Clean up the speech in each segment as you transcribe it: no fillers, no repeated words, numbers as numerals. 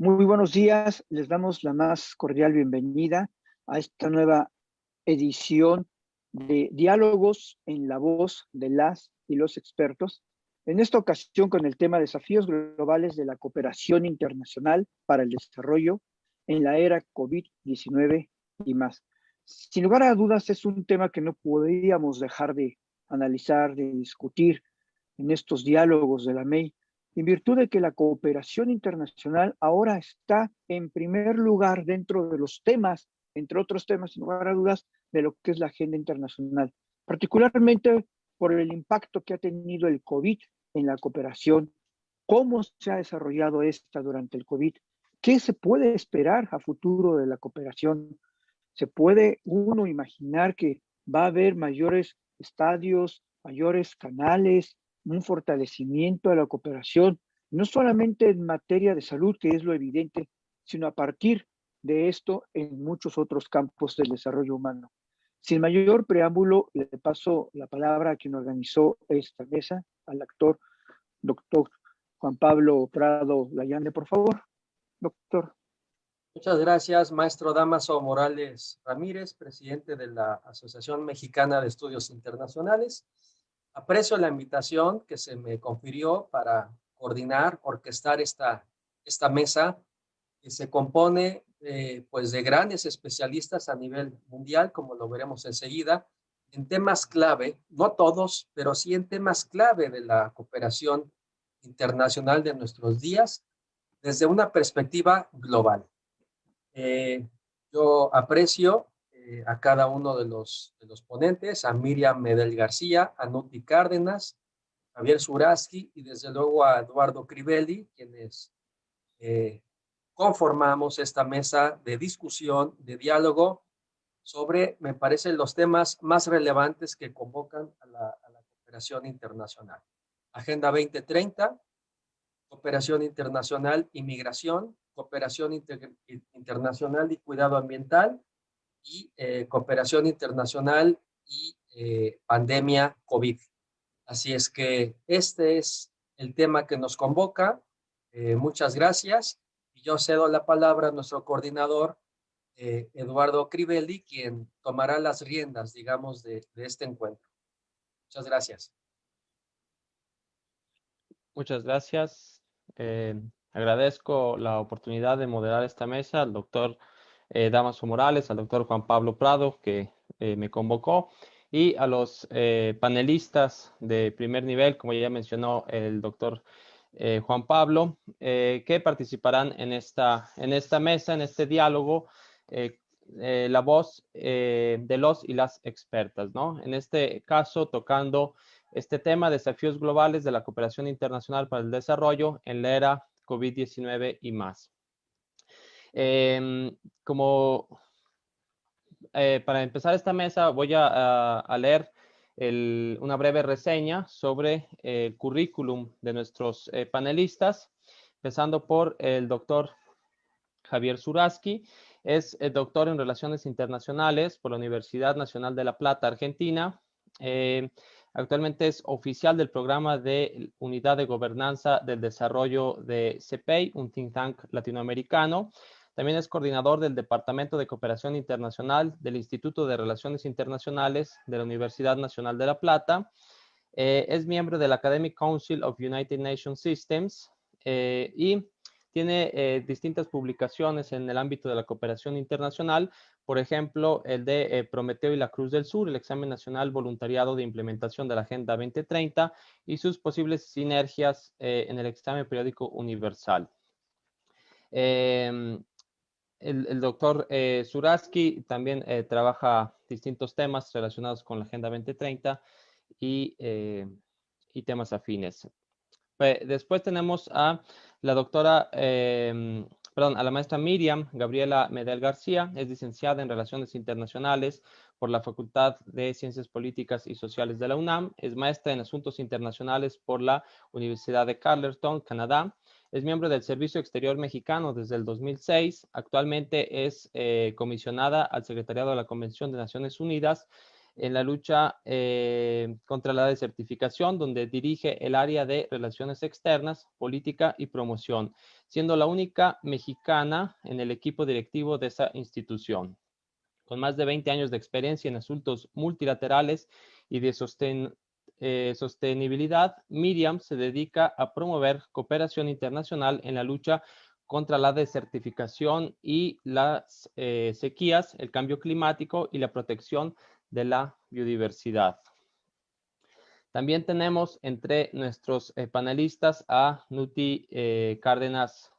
Muy buenos días, les damos la más cordial bienvenida a esta nueva edición de Diálogos en la voz de las y los expertos. En esta ocasión con el tema Desafíos globales de la cooperación internacional para el desarrollo en la era COVID-19 y más. Sin lugar a dudas es un tema que no podríamos dejar de analizar, de discutir en estos diálogos de la MEI, en virtud de que la cooperación internacional ahora está en primer lugar dentro de los temas, entre otros temas, sin lugar a dudas, de lo que es la agenda internacional, particularmente por el impacto que ha tenido el COVID en la cooperación, cómo se ha desarrollado esta durante el COVID, qué se puede esperar a futuro de la cooperación. Se puede uno imaginar que va a haber mayores estadios, mayores canales, un fortalecimiento de la cooperación, no solamente en materia de salud, que es lo evidente, sino a partir de esto en muchos otros campos del desarrollo humano. Sin mayor preámbulo, le paso la palabra a quien organizó esta mesa, al actor doctor Juan Pablo Prado Layande, por favor. Doctor. Muchas gracias, maestro Dámaso Morales Ramírez, presidente de la Asociación Mexicana de Estudios Internacionales. Aprecio la invitación que se me confirió para coordinar, orquestar esta mesa que se compone pues de grandes especialistas a nivel mundial, como lo veremos enseguida, en temas clave, no todos, pero sí en temas clave de la cooperación internacional de nuestros días, desde una perspectiva global. Yo aprecio a cada uno de los ponentes, a Miriam Medel García, a Nuti Cárdenas, Javier Zuraski y desde luego a Eduardo Crivelli, quienes conformamos esta mesa de discusión, de diálogo sobre, me parece, los temas más relevantes que convocan a la cooperación internacional. Agenda 2030, cooperación internacional y migración, cooperación internacional y cuidado ambiental y cooperación internacional y pandemia COVID. Así es que este es el tema que nos convoca. Muchas gracias. Y yo cedo la palabra a nuestro coordinador, Eduardo Crivelli, quien tomará las riendas, digamos, de este encuentro. Muchas gracias. Muchas gracias. Agradezco la oportunidad de moderar esta mesa al doctor Dámaso Morales, al doctor Juan Pablo Prado, que me convocó, y a los panelistas de primer nivel, como ya mencionó el doctor Juan Pablo, que participarán en esta mesa, en este diálogo, la voz de los y las expertas, ¿no? En este caso, tocando este tema, desafíos globales de la cooperación internacional para el desarrollo en la era COVID-19 y más. Para empezar esta mesa voy a leer una breve reseña sobre el currículum de nuestros panelistas, empezando por el doctor Javier Zuraski. Es doctor en Relaciones Internacionales por la Universidad Nacional de La Plata, Argentina. Actualmente es oficial del programa de Unidad de Gobernanza del Desarrollo de CEPEI, un think tank latinoamericano. También es coordinador del Departamento de Cooperación Internacional del Instituto de Relaciones Internacionales de la Universidad Nacional de La Plata. Es miembro del Academic Council of United Nations Systems y tiene distintas publicaciones en el ámbito de la cooperación internacional, por ejemplo, el de Prometeo y la Cruz del Sur, el examen nacional voluntariado de implementación de la Agenda 2030 y sus posibles sinergias en el examen periódico universal. El doctor Zuraski también trabaja distintos temas relacionados con la Agenda 2030 y temas afines. Después tenemos a la doctora, a la maestra Miriam Gabriela Medel García. Es licenciada en Relaciones Internacionales por la Facultad de Ciencias Políticas y Sociales de la UNAM. Es maestra en Asuntos Internacionales por la Universidad de Carleton, Canadá. Es miembro del Servicio Exterior Mexicano desde el 2006. Actualmente es comisionada al Secretariado de la Convención de Naciones Unidas en la lucha contra la desertificación, donde dirige el área de Relaciones Externas, Política y Promoción, siendo la única mexicana en el equipo directivo de esa institución. Con más de 20 años de experiencia en asuntos multilaterales y de sostenibilidad, Miriam se dedica a promover cooperación internacional en la lucha contra la desertificación y las sequías, el cambio climático y la protección de la biodiversidad. También tenemos entre nuestros panelistas a Nuti Cárdenas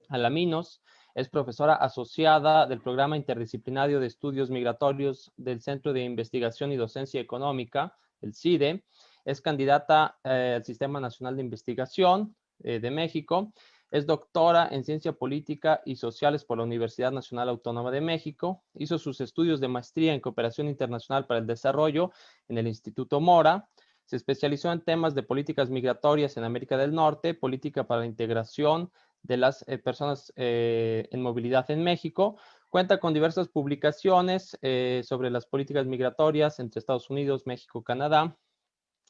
Alaminos. Es profesora asociada del Programa Interdisciplinario de Estudios Migratorios del Centro de Investigación y Docencia Económica, el CIDE. Es candidata al Sistema Nacional de Investigación de México. Es doctora en Ciencia Política y Sociales por la Universidad Nacional Autónoma de México. Hizo sus estudios de maestría en Cooperación Internacional para el Desarrollo en el Instituto Mora. Se especializó en temas de políticas migratorias en América del Norte, política para la integración de las personas en movilidad en México. Cuenta con diversas publicaciones sobre las políticas migratorias entre Estados Unidos, México, Canadá,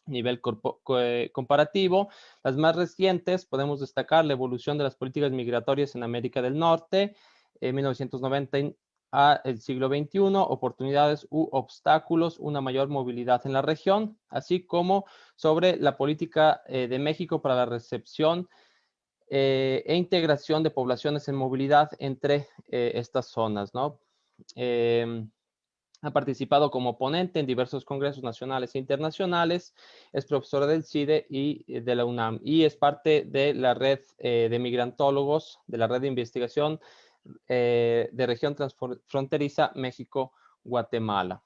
nivel comparativo. Las más recientes podemos destacar la evolución de las políticas migratorias en América del Norte, 1990 al siglo XXI, oportunidades u obstáculos, una mayor movilidad en la región, así como sobre la política de México para la recepción e integración de poblaciones en movilidad entre estas zonas, ¿no? Ha participado como ponente en diversos congresos nacionales e internacionales, es profesora del CIDE y de la UNAM y es parte de la red de migrantólogos, de la red de investigación de región transfronteriza México-Guatemala.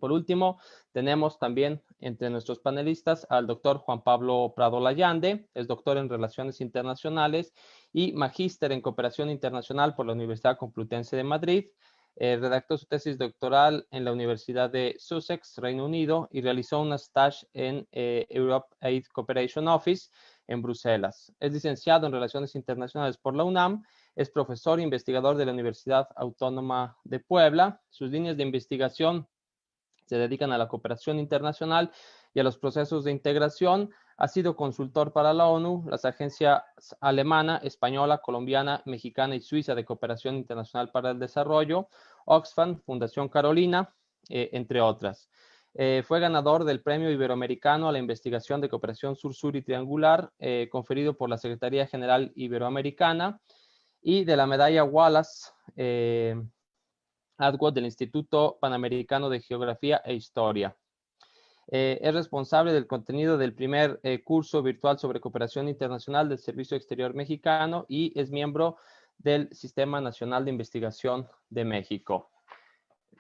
Por último, tenemos también entre nuestros panelistas al doctor Juan Pablo Prado Layande, es doctor en Relaciones Internacionales y magíster en Cooperación Internacional por la Universidad Complutense de Madrid. Redactó su tesis doctoral en la Universidad de Sussex, Reino Unido, y realizó un stage en Europe Aid Cooperation Office en Bruselas. Es licenciado en Relaciones Internacionales por la UNAM, es profesor e investigador de la Universidad Autónoma de Puebla. Sus líneas de investigación se dedican a la cooperación internacional y a los procesos de integración. Ha sido consultor para la ONU, las agencias alemana, española, colombiana, mexicana y suiza de cooperación internacional para el desarrollo, Oxfam, Fundación Carolina, entre otras. Fue ganador del Premio Iberoamericano a la Investigación de Cooperación Sur-Sur y Triangular, conferido por la Secretaría General Iberoamericana, y de la Medalla Wallace Atwood del Instituto Panamericano de Geografía e Historia. Es responsable del contenido del primer curso virtual sobre cooperación internacional del Servicio Exterior Mexicano y es miembro del Sistema Nacional de Investigación de México.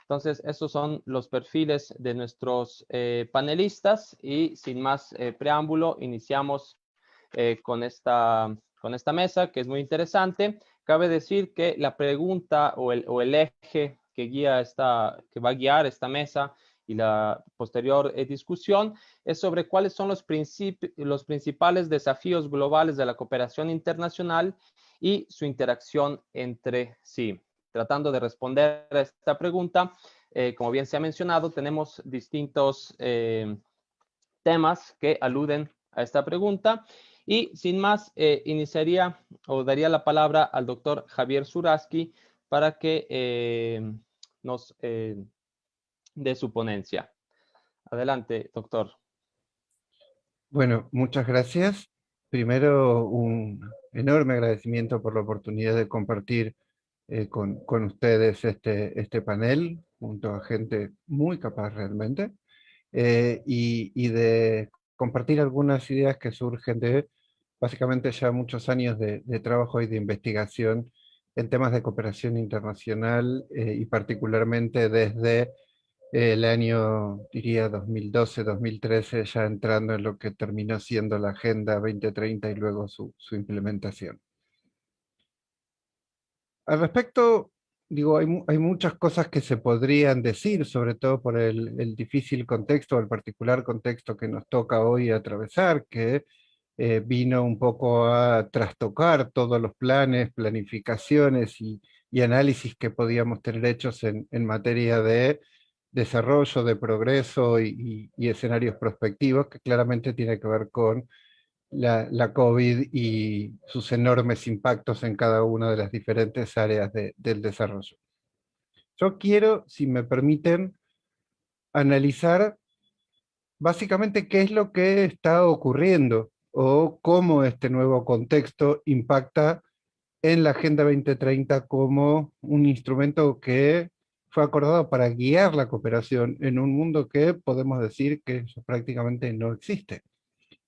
Entonces, estos son los perfiles de nuestros panelistas y sin más preámbulo, iniciamos con esta mesa que es muy interesante. Cabe decir que la pregunta o el eje que va a guiar esta mesa y la posterior discusión es sobre cuáles son los principales desafíos globales de la cooperación internacional y su interacción entre sí. Tratando de responder a esta pregunta, como bien se ha mencionado, tenemos distintos temas que aluden a esta pregunta. Y sin más, iniciaría o daría la palabra al doctor Javier Zurasky para que nos dé su ponencia. Adelante, doctor. Bueno, muchas gracias. Primero, un enorme agradecimiento por la oportunidad de compartir con ustedes este panel, junto a gente muy capaz realmente, y de compartir algunas ideas que surgen de básicamente ya muchos años de trabajo y de investigación en temas de cooperación internacional y particularmente desde el año, diría, 2012-2013, ya entrando en lo que terminó siendo la Agenda 2030 y luego su implementación. Al respecto, digo, hay muchas cosas que se podrían decir, sobre todo por el difícil contexto, el particular contexto que nos toca hoy atravesar, que vino un poco a trastocar todos los planes, planificaciones y análisis que podíamos tener hechos en materia de desarrollo, de progreso y escenarios prospectivos, que claramente tiene que ver con la COVID y sus enormes impactos en cada una de las diferentes áreas del desarrollo. Yo quiero, si me permiten, analizar básicamente qué es lo que está ocurriendo o cómo este nuevo contexto impacta en la Agenda 2030 como un instrumento que fue acordado para guiar la cooperación en un mundo que podemos decir que prácticamente no existe.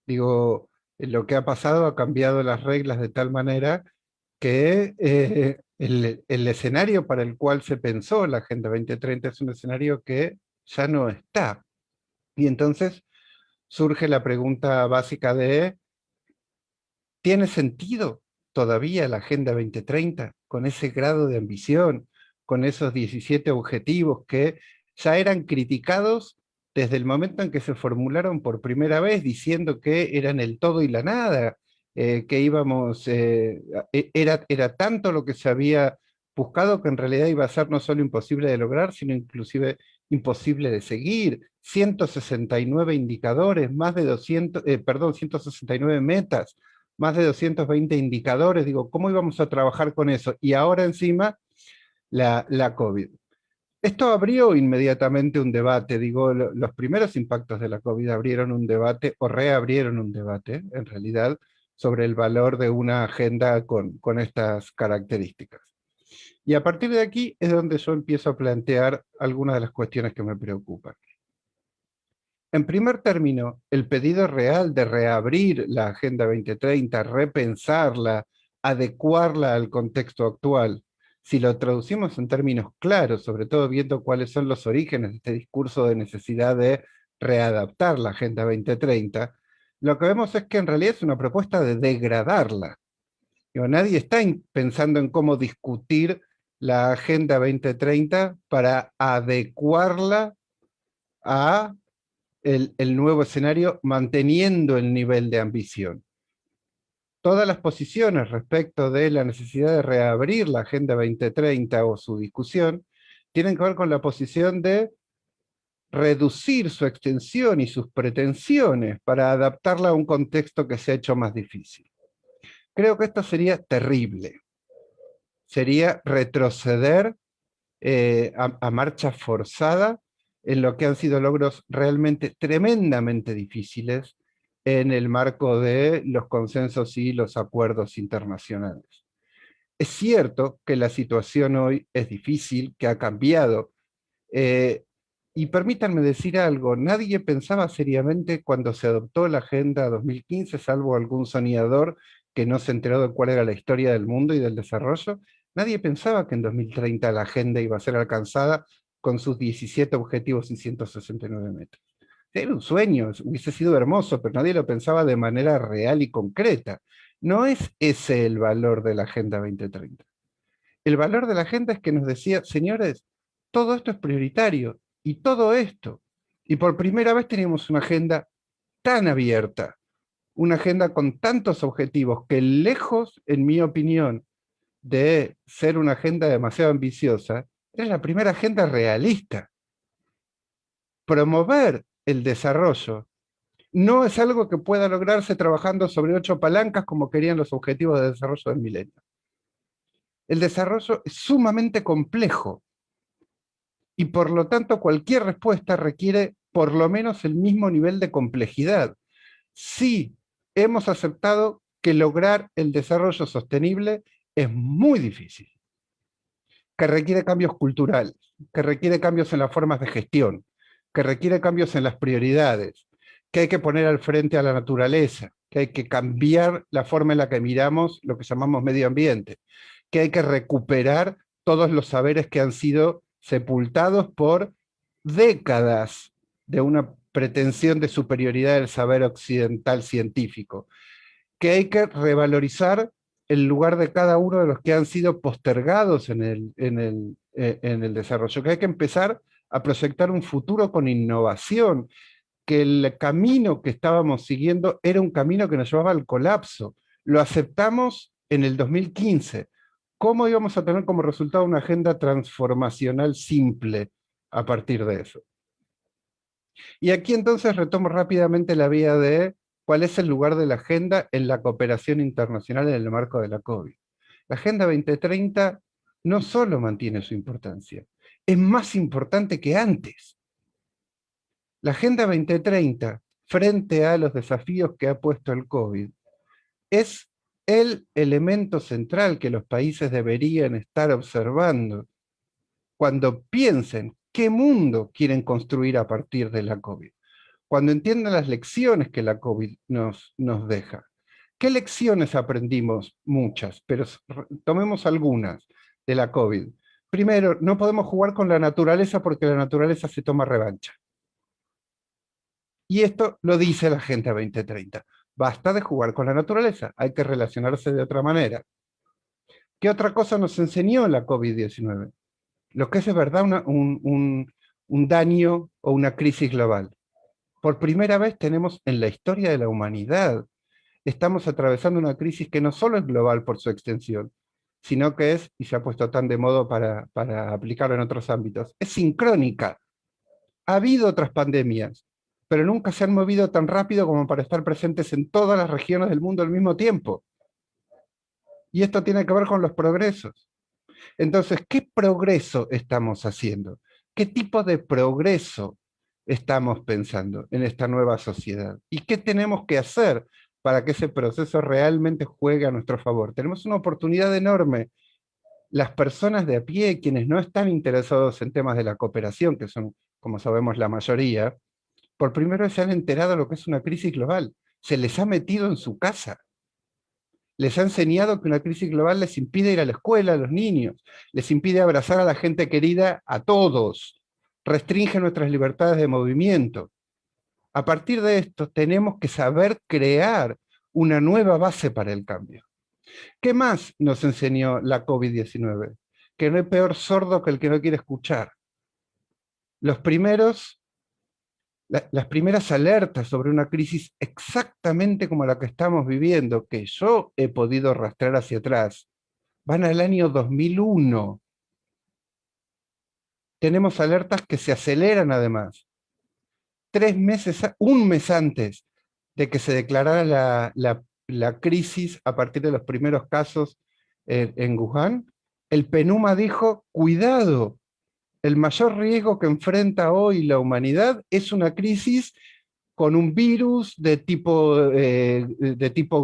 Digo, lo que ha pasado ha cambiado las reglas de tal manera que el escenario para el cual se pensó la Agenda 2030 es un escenario que ya no está. Y entonces surge la pregunta básica de, ¿tiene sentido todavía la Agenda 2030 con ese grado de ambición, con esos 17 objetivos que ya eran criticados desde el momento en que se formularon por primera vez, diciendo que eran el todo y la nada, que íbamos, era tanto lo que se había buscado que en realidad iba a ser no solo imposible de lograr, sino inclusive imposible de seguir? 169 indicadores, más de 169 metas, más de 220 indicadores. Digo, ¿cómo íbamos a trabajar con eso? Y ahora encima la COVID. Esto abrió inmediatamente un debate. Digo, los primeros impactos de la COVID abrieron un debate, o reabrieron un debate, en realidad, sobre el valor de una agenda con estas características. Y a partir de aquí es donde yo empiezo a plantear algunas de las cuestiones que me preocupan. En primer término, el pedido real de reabrir la Agenda 2030, repensarla, adecuarla al contexto actual, si lo traducimos en términos claros, sobre todo viendo cuáles son los orígenes de este discurso de necesidad de readaptar la Agenda 2030, lo que vemos es que en realidad es una propuesta de degradarla. Nadie está pensando en cómo discutir la Agenda 2030 para adecuarla a el nuevo escenario, manteniendo el nivel de ambición. Todas las posiciones respecto de la necesidad de reabrir la Agenda 2030 o su discusión tienen que ver con la posición de reducir su extensión y sus pretensiones para adaptarla a un contexto que se ha hecho más difícil. Creo que esto sería terrible. Sería retroceder a marcha forzada en lo que han sido logros realmente tremendamente difíciles en el marco de los consensos y los acuerdos internacionales. Es cierto que la situación hoy es difícil, que ha cambiado, y permítanme decir algo, nadie pensaba seriamente cuando se adoptó la Agenda 2015, salvo algún soñador que no se enteró de cuál era la historia del mundo y del desarrollo, nadie pensaba que en 2030 la agenda iba a ser alcanzada con sus 17 objetivos y 169 metas. Era un sueño, hubiese sido hermoso, pero nadie lo pensaba de manera real y concreta. No es ese el valor de la Agenda 2030. El valor de la agenda es que nos decía, señores, todo esto es prioritario, y todo esto. Y por primera vez teníamos una agenda tan abierta, una agenda con tantos objetivos, que lejos, en mi opinión, de ser una agenda demasiado ambiciosa, es la primera agenda realista. Promover el desarrollo no es algo que pueda lograrse trabajando sobre 8 palancas como querían los objetivos de desarrollo del milenio. El desarrollo es sumamente complejo y por lo tanto cualquier respuesta requiere por lo menos el mismo nivel de complejidad. Sí, hemos aceptado que lograr el desarrollo sostenible es muy difícil, que requiere cambios culturales, que requiere cambios en las formas de gestión, que requiere cambios en las prioridades, que hay que poner al frente a la naturaleza, que hay que cambiar la forma en la que miramos lo que llamamos medio ambiente, que hay que recuperar todos los saberes que han sido sepultados por décadas de una pretensión de superioridad del saber occidental científico, que hay que revalorizar el lugar de cada uno de los que han sido postergados en el desarrollo, que hay que empezar a proyectar un futuro con innovación, que el camino que estábamos siguiendo era un camino que nos llevaba al colapso. Lo aceptamos en el 2015. ¿Cómo íbamos a tener como resultado una agenda transformacional simple a partir de eso. Y aquí entonces retomo rápidamente la vía de cuál es el lugar de la agenda en la cooperación internacional en el marco de la COVID. La Agenda 2030 no solo mantiene su importancia, es más importante que antes. La Agenda 2030, frente a los desafíos que ha puesto el COVID, es el elemento central que los países deberían estar observando cuando piensen qué mundo quieren construir a partir de la COVID, cuando entiendan las lecciones que la COVID nos deja. ¿Qué lecciones aprendimos? Muchas, pero tomemos algunas de la COVID. Primero, no podemos jugar con la naturaleza porque la naturaleza se toma revancha. Y esto lo dice la Agenda 2030. Basta de jugar con la naturaleza, hay que relacionarse de otra manera. ¿Qué otra cosa nos enseñó la COVID-19? Lo que es de verdad un daño o una crisis global. Por primera vez tenemos en la historia de la humanidad, estamos atravesando una crisis que no solo es global por su extensión, sino que es, y se ha puesto tan de modo para aplicarlo en otros ámbitos, es sincrónica. Ha habido otras pandemias, pero nunca se han movido tan rápido como para estar presentes en todas las regiones del mundo al mismo tiempo. Y esto tiene que ver con los progresos. Entonces, ¿qué progreso estamos haciendo? ¿Qué tipo de progreso estamos pensando en esta nueva sociedad? ¿Y qué tenemos que hacer para que ese proceso realmente juegue a nuestro favor? Tenemos una oportunidad enorme. Las personas de a pie, quienes no están interesados en temas de la cooperación, que son, como sabemos, la mayoría, por primera vez se han enterado de lo que es una crisis global. Se les ha metido en su casa. Les ha enseñado que una crisis global les impide ir a la escuela a los niños, les impide abrazar a la gente querida a todos, restringe nuestras libertades de movimiento. A partir de esto tenemos que saber crear una nueva base para el cambio. ¿Qué más nos enseñó la COVID-19? Que no hay peor sordo que el que no quiere escuchar. Las primeras alertas sobre una crisis exactamente como la que estamos viviendo, que yo he podido rastrear hacia atrás, van al año 2001. Tenemos alertas que se aceleran además. Un mes antes de que se declarara la crisis a partir de los primeros casos en Wuhan, el PNUMA dijo, cuidado, el mayor riesgo que enfrenta hoy la humanidad es una crisis con un virus de tipo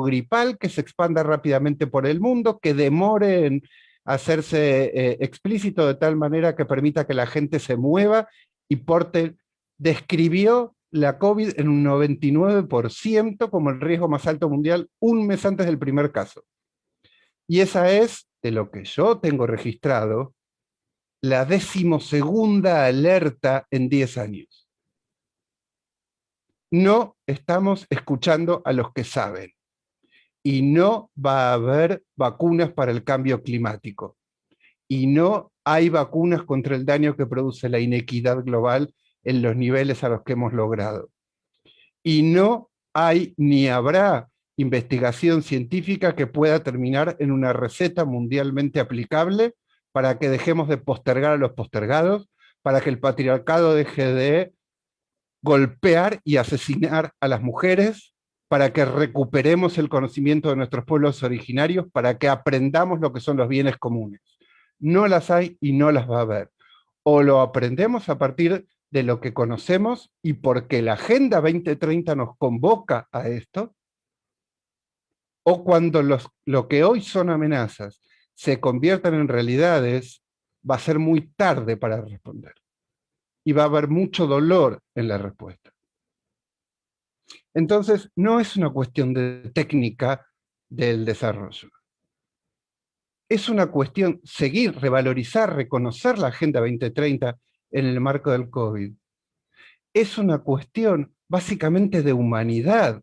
gripal que se expanda rápidamente por el mundo, que demore en hacerse explícito de tal manera que permita que la gente se mueva y describió la COVID en un 99% como el riesgo más alto mundial un mes antes del primer caso. Y esa es, de lo que yo tengo registrado, la 12ª alerta en 10 años. No estamos escuchando a los que saben. Y no va a haber vacunas para el cambio climático. Y no hay vacunas contra el daño que produce la inequidad global en los niveles a los que hemos logrado. Y no hay ni habrá investigación científica que pueda terminar en una receta mundialmente aplicable para que dejemos de postergar a los postergados, para que el patriarcado deje de golpear y asesinar a las mujeres, para que recuperemos el conocimiento de nuestros pueblos originarios, para que aprendamos lo que son los bienes comunes. No las hay y no las va a haber. O lo aprendemos a partir de lo que conocemos y porque la Agenda 2030 nos convoca a esto, o cuando lo que hoy son amenazas se conviertan en realidades, va a ser muy tarde para responder. Y va a haber mucho dolor en la respuesta. Entonces, no es una cuestión de técnica del desarrollo. Es una cuestión seguir, revalorizar, reconocer la Agenda 2030 en el marco del COVID. Es una cuestión básicamente de humanidad,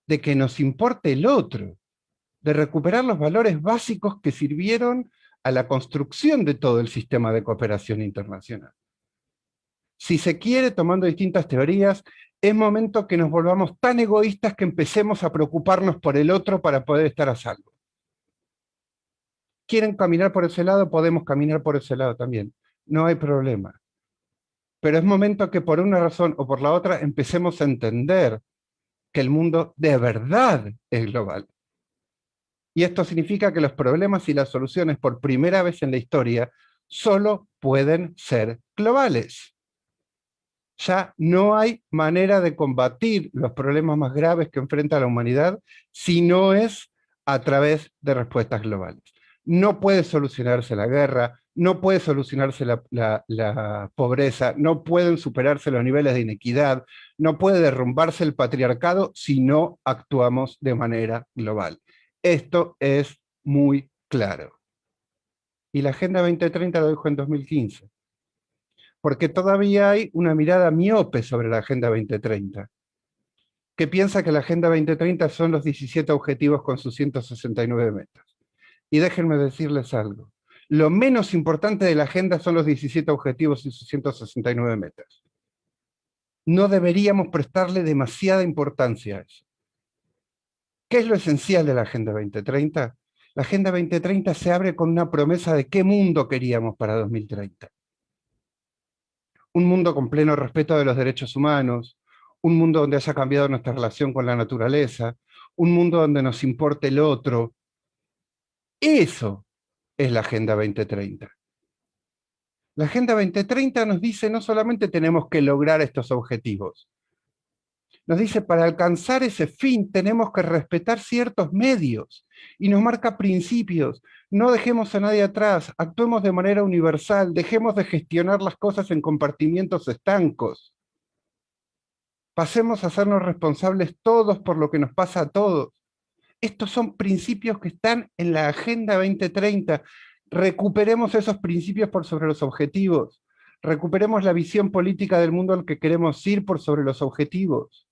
de que nos importe el otro, de recuperar los valores básicos que sirvieron a la construcción de todo el sistema de cooperación internacional. Si se quiere, tomando distintas teorías, es momento que nos volvamos tan egoístas que empecemos a preocuparnos por el otro para poder estar a salvo. ¿Quieren caminar por ese lado? Podemos caminar por ese lado también. No hay problema. pero es momento que por una razón o por la otra empecemos a entender que el mundo de verdad es global. Y esto significa que los problemas y las soluciones por primera vez en la historia solo pueden ser globales. Ya no hay manera de combatir los problemas más graves que enfrenta la humanidad si no es a través de respuestas globales. No puede solucionarse la guerra, no puede solucionarse la pobreza, no pueden superarse los niveles de inequidad, no puede derrumbarse el patriarcado si no actuamos de manera global. Esto es muy claro. Y la Agenda 2030 lo dijo en 2015. Porque todavía hay una mirada miope sobre la Agenda 2030, que piensa que la Agenda 2030 son los 17 objetivos con sus 169 metas. Y déjenme decirles algo. Lo menos importante de la agenda son los 17 objetivos y sus 169 metas. No deberíamos prestarle demasiada importancia a eso. ¿Qué es lo esencial de la Agenda 2030? La Agenda 2030 se abre con una promesa de qué mundo queríamos para 2030. Un mundo con pleno respeto de los derechos humanos, un mundo donde haya cambiado nuestra relación con la naturaleza, un mundo donde nos importe el otro. Eso es la Agenda 2030. La Agenda 2030 nos dice no solamente tenemos que lograr estos objetivos, nos dice para alcanzar ese fin tenemos que respetar ciertos medios y nos marca principios. No dejemos a nadie atrás, actuemos de manera universal, dejemos de gestionar las cosas en compartimientos estancos. Pasemos a hacernos responsables todos por lo que nos pasa a todos. Estos son principios que están en la Agenda 2030. Recuperemos esos principios por sobre los objetivos. Recuperemos la visión política del mundo al que queremos ir por sobre los objetivos.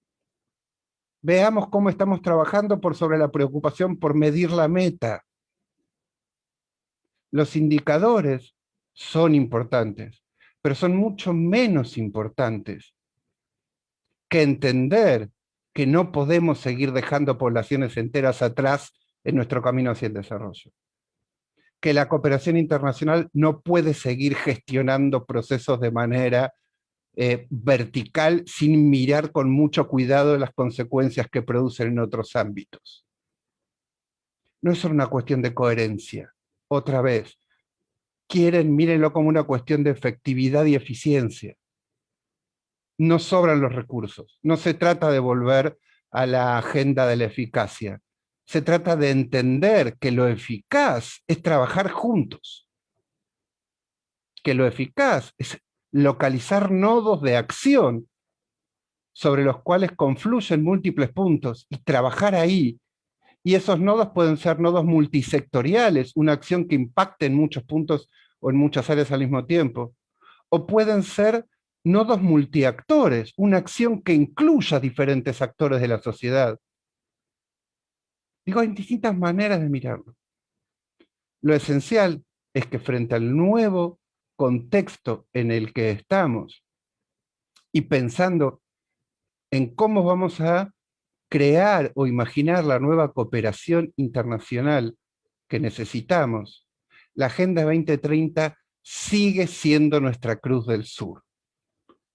Veamos cómo estamos trabajando por sobre la preocupación por medir la meta. Los indicadores son importantes, pero son mucho menos importantes que entender que no podemos seguir dejando poblaciones enteras atrás en nuestro camino hacia el desarrollo. Que la cooperación internacional no puede seguir gestionando procesos de manera vertical sin mirar con mucho cuidado las consecuencias que producen en otros ámbitos. No es solo una cuestión de coherencia. Otra vez, mírenlo como una cuestión de efectividad y eficiencia. No sobran los recursos. No se trata de volver a la agenda de la eficacia. Se trata de entender que lo eficaz es trabajar juntos. Que lo eficaz es localizar nodos de acción sobre los cuales confluyen múltiples puntos y trabajar ahí. Y esos nodos pueden ser nodos multisectoriales, una acción que impacte en muchos puntos o en muchas áreas al mismo tiempo. O pueden ser nodos multiactores, una acción que incluya diferentes actores de la sociedad. Digo, hay distintas maneras de mirarlo. Lo esencial es que frente al nuevo contexto en el que estamos y pensando en cómo vamos a crear o imaginar la nueva cooperación internacional que necesitamos, la Agenda 2030 sigue siendo nuestra cruz del sur.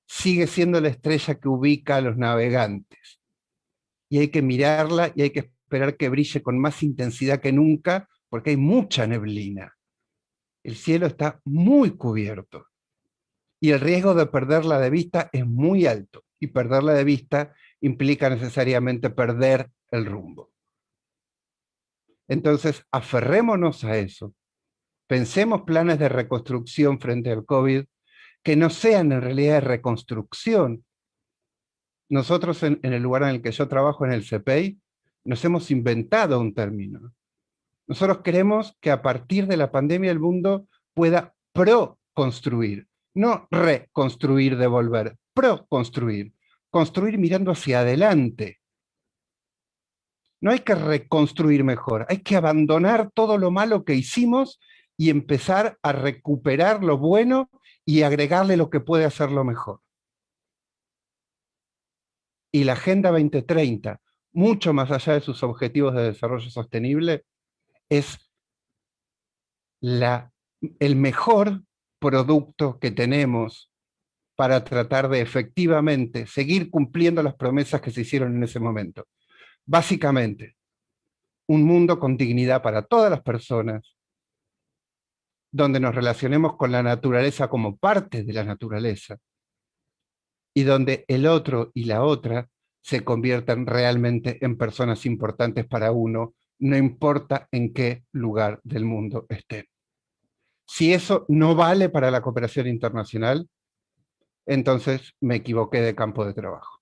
Sigue siendo la estrella que ubica a los navegantes. Y hay que mirarla y hay que esperar que brille con más intensidad que nunca, porque hay mucha neblina. El cielo está muy cubierto. Y el riesgo de perderla de vista es muy alto. Y perderla de vista implica necesariamente perder el rumbo. Entonces, aferrémonos a eso. Pensemos planes de reconstrucción frente al COVID que no sean en realidad de reconstrucción. Nosotros en el lugar en el que yo trabajo, en el CPI, nos hemos inventado un término. Nosotros queremos que a partir de la pandemia el mundo pueda pro-construir, no reconstruir, devolver, pro-construir, construir mirando hacia adelante. No hay que reconstruir mejor, hay que abandonar todo lo malo que hicimos y empezar a recuperar lo bueno y agregarle lo que puede hacerlo mejor. Y la Agenda 2030, mucho más allá de sus objetivos de desarrollo sostenible, es el mejor producto que tenemos para tratar de efectivamente seguir cumpliendo las promesas que se hicieron en ese momento. Básicamente, un mundo con dignidad para todas las personas, donde nos relacionemos con la naturaleza como parte de la naturaleza, y donde el otro y la otra se conviertan realmente en personas importantes para uno, no importa en qué lugar del mundo estén. Si eso no vale para la cooperación internacional, entonces me equivoqué de campo de trabajo.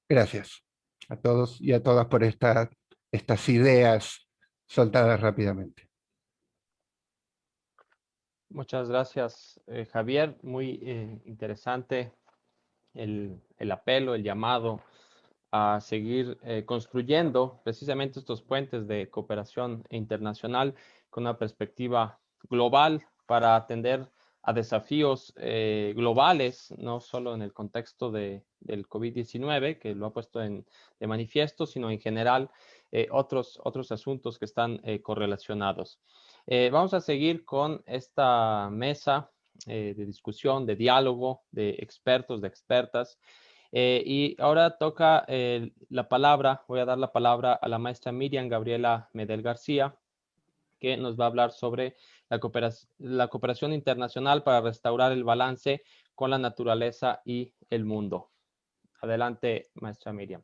Gracias a todos y a todas por estas ideas soltadas rápidamente. Muchas gracias, Javier. Muy interesante el apelo, el llamado a seguir construyendo precisamente estos puentes de cooperación internacional con una perspectiva global para atender a desafíos globales, no solo en el contexto del COVID-19, que lo ha puesto de manifiesto, sino en general otros asuntos que están correlacionados. Vamos a seguir con esta mesa de discusión, de diálogo, de expertos, de expertas. Y ahora toca la palabra, voy a dar la palabra a la maestra Miriam Gabriela Medel García, que nos va a hablar sobre la cooperación internacional para restaurar el balance con la naturaleza y el mundo. Adelante, maestra Miriam.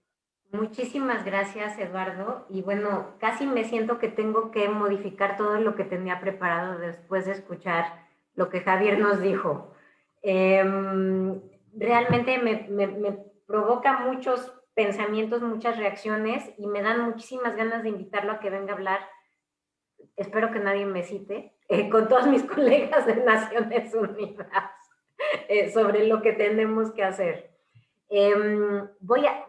Muchísimas gracias, Eduardo. Y bueno, casi me siento que tengo que modificar todo lo que tenía preparado después de escuchar lo que Javier nos dijo. Realmente me provoca muchos pensamientos, muchas reacciones y me dan muchísimas ganas de invitarlo a que venga a hablar. Espero que nadie me cite, con todos mis colegas de Naciones Unidas sobre lo que tenemos que hacer. Voy a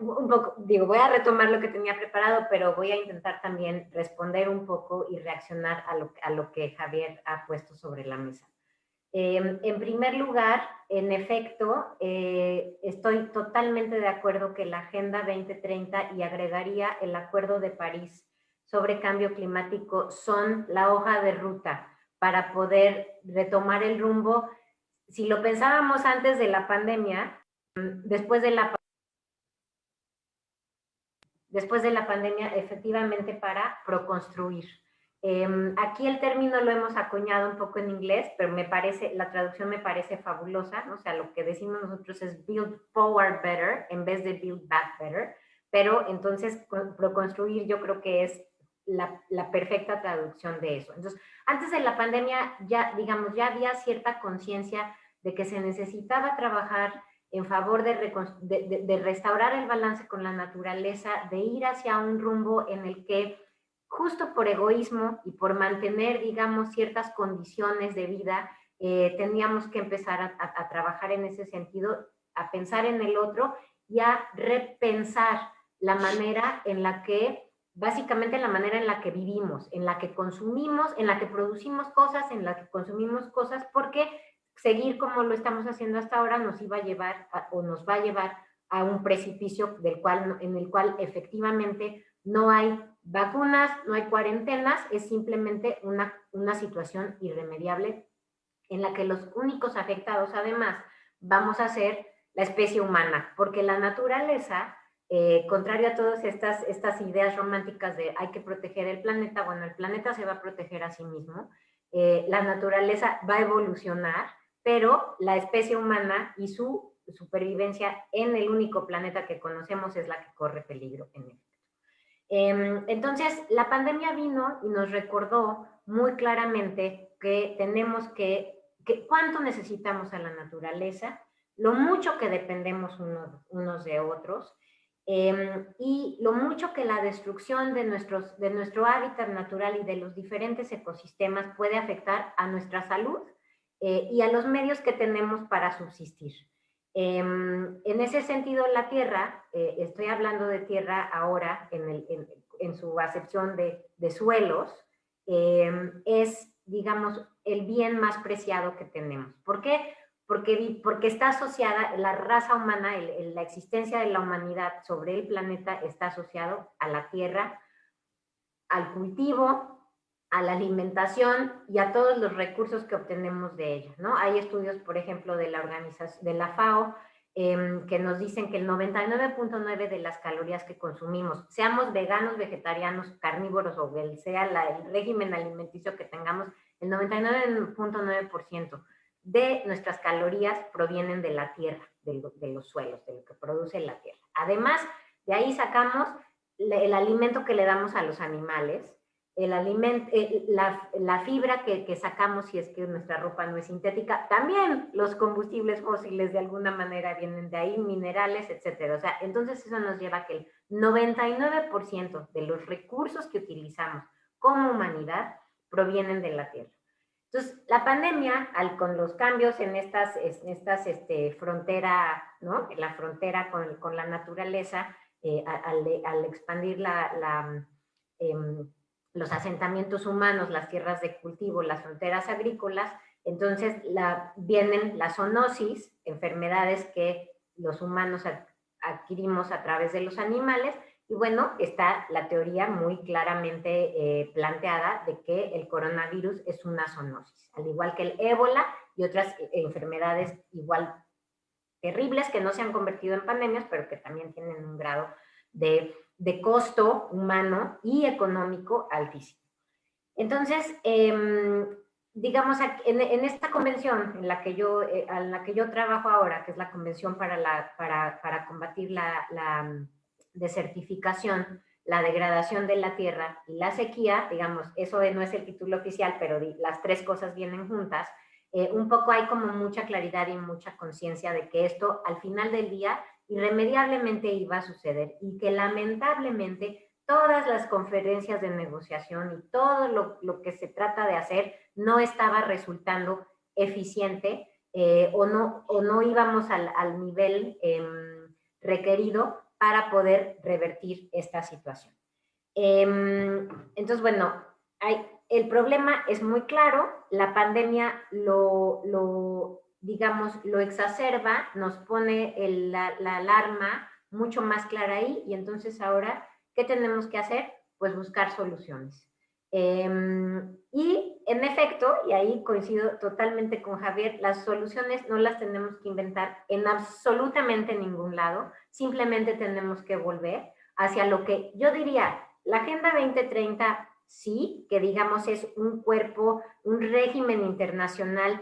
retomar lo que tenía preparado, pero voy a intentar también responder un poco y reaccionar a lo que Javier ha puesto sobre la mesa. En primer lugar, en efecto, estoy totalmente de acuerdo que la Agenda 2030 y agregaría el Acuerdo de París sobre cambio climático son la hoja de ruta para poder retomar el rumbo. Si lo pensábamos antes de la pandemia, después de la pandemia, efectivamente para proconstruir. Aquí el término lo hemos acuñado un poco en inglés, pero la traducción me parece fabulosa, ¿no? O sea, lo que decimos nosotros es build forward better en vez de build back better, pero entonces proconstruir yo creo que es la perfecta traducción de eso. Entonces, antes de la pandemia ya había cierta conciencia de que se necesitaba trabajar en favor de restaurar el balance con la naturaleza, de ir hacia un rumbo en el que justo por egoísmo y por mantener, digamos, ciertas condiciones de vida, teníamos que empezar a trabajar en ese sentido, a pensar en el otro y a repensar la manera en la que, básicamente la manera en la que vivimos, en la que consumimos, en la que producimos cosas, en la que consumimos cosas, porque seguir como lo estamos haciendo hasta ahora nos va a llevar a un precipicio en el cual efectivamente no hay vacunas, no hay cuarentenas, es simplemente una situación irremediable en la que los únicos afectados además vamos a ser la especie humana, porque la naturaleza, contrario a todas estas ideas románticas de hay que proteger el planeta, bueno, el planeta se va a proteger a sí mismo, la naturaleza va a evolucionar, pero la especie humana y su supervivencia en el único planeta que conocemos es la que corre peligro en él. Entonces, la pandemia vino y nos recordó muy claramente que tenemos que cuánto necesitamos a la naturaleza, lo mucho que dependemos unos de otros, y lo mucho que la destrucción de nuestro hábitat natural y de los diferentes ecosistemas puede afectar a nuestra salud y a los medios que tenemos para subsistir. En ese sentido, la tierra, estoy hablando de tierra ahora en su acepción de suelos, es, digamos, el bien más preciado que tenemos. ¿Por qué? Porque está asociada, la raza humana, la existencia de la humanidad sobre el planeta está asociado a la tierra, al cultivo, a la alimentación y a todos los recursos que obtenemos de ella, ¿no? Hay estudios, por ejemplo, de la organización, de la FAO, que nos dicen que el 99.9 de las calorías que consumimos, seamos veganos, vegetarianos, carnívoros o sea el régimen alimenticio que tengamos, el 99.9% de nuestras calorías provienen de la tierra, de los suelos, de lo que produce la tierra. Además, de ahí sacamos el alimento que le damos a los animales, la fibra que sacamos si es que nuestra ropa no es sintética, también los combustibles fósiles de alguna manera vienen de ahí, minerales, etcétera. O sea, entonces eso nos lleva a que el 99% de los recursos que utilizamos como humanidad provienen de la tierra. Entonces, la pandemia, con los cambios en estas frontera, ¿no? La frontera con la naturaleza, al expandir los asentamientos humanos, las tierras de cultivo, las fronteras agrícolas, entonces vienen la zoonosis, enfermedades que los humanos adquirimos a través de los animales, y bueno, está la teoría muy claramente planteada de que el coronavirus es una zoonosis, al igual que el ébola y otras enfermedades igual terribles que no se han convertido en pandemias, pero que también tienen un grado de costo humano y económico altísimo. Entonces, digamos, en esta convención en la que yo trabajo ahora, que es la convención para combatir la desertificación, la degradación de la tierra y la sequía, digamos, eso no es el título oficial, pero las tres cosas vienen juntas, un poco hay como mucha claridad y mucha conciencia de que esto al final del día irremediablemente iba a suceder y que lamentablemente todas las conferencias de negociación y todo lo que se trata de hacer no estaba resultando eficiente o no íbamos al nivel requerido para poder revertir esta situación. Entonces, bueno, el problema es muy claro, la pandemia digamos, lo exacerba, nos pone la alarma mucho más clara ahí, y entonces ahora, ¿qué tenemos que hacer? Pues buscar soluciones. Y en efecto, y ahí coincido totalmente con Javier, las soluciones no las tenemos que inventar en absolutamente ningún lado, simplemente tenemos que volver hacia lo que yo diría, la Agenda 2030 sí, que digamos es un cuerpo, un régimen internacional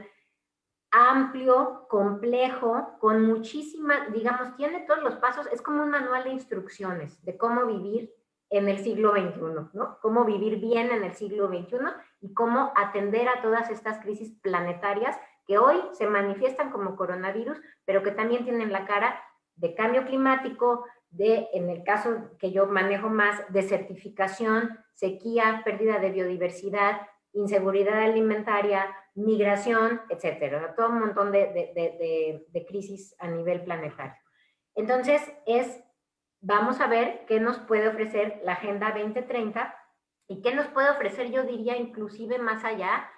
amplio, complejo, con muchísima, digamos, tiene todos los pasos, es como un manual de instrucciones de cómo vivir en el siglo XXI, ¿no? Cómo vivir bien en el siglo XXI y cómo atender a todas estas crisis planetarias que hoy se manifiestan como coronavirus, pero que también tienen la cara de cambio climático, en el caso que yo manejo más, desertificación, sequía, pérdida de biodiversidad, inseguridad alimentaria, migración, etcétera, todo un montón de crisis a nivel planetario. Entonces, vamos a ver qué nos puede ofrecer la Agenda 2030 y qué nos puede ofrecer, yo diría, inclusive más allá,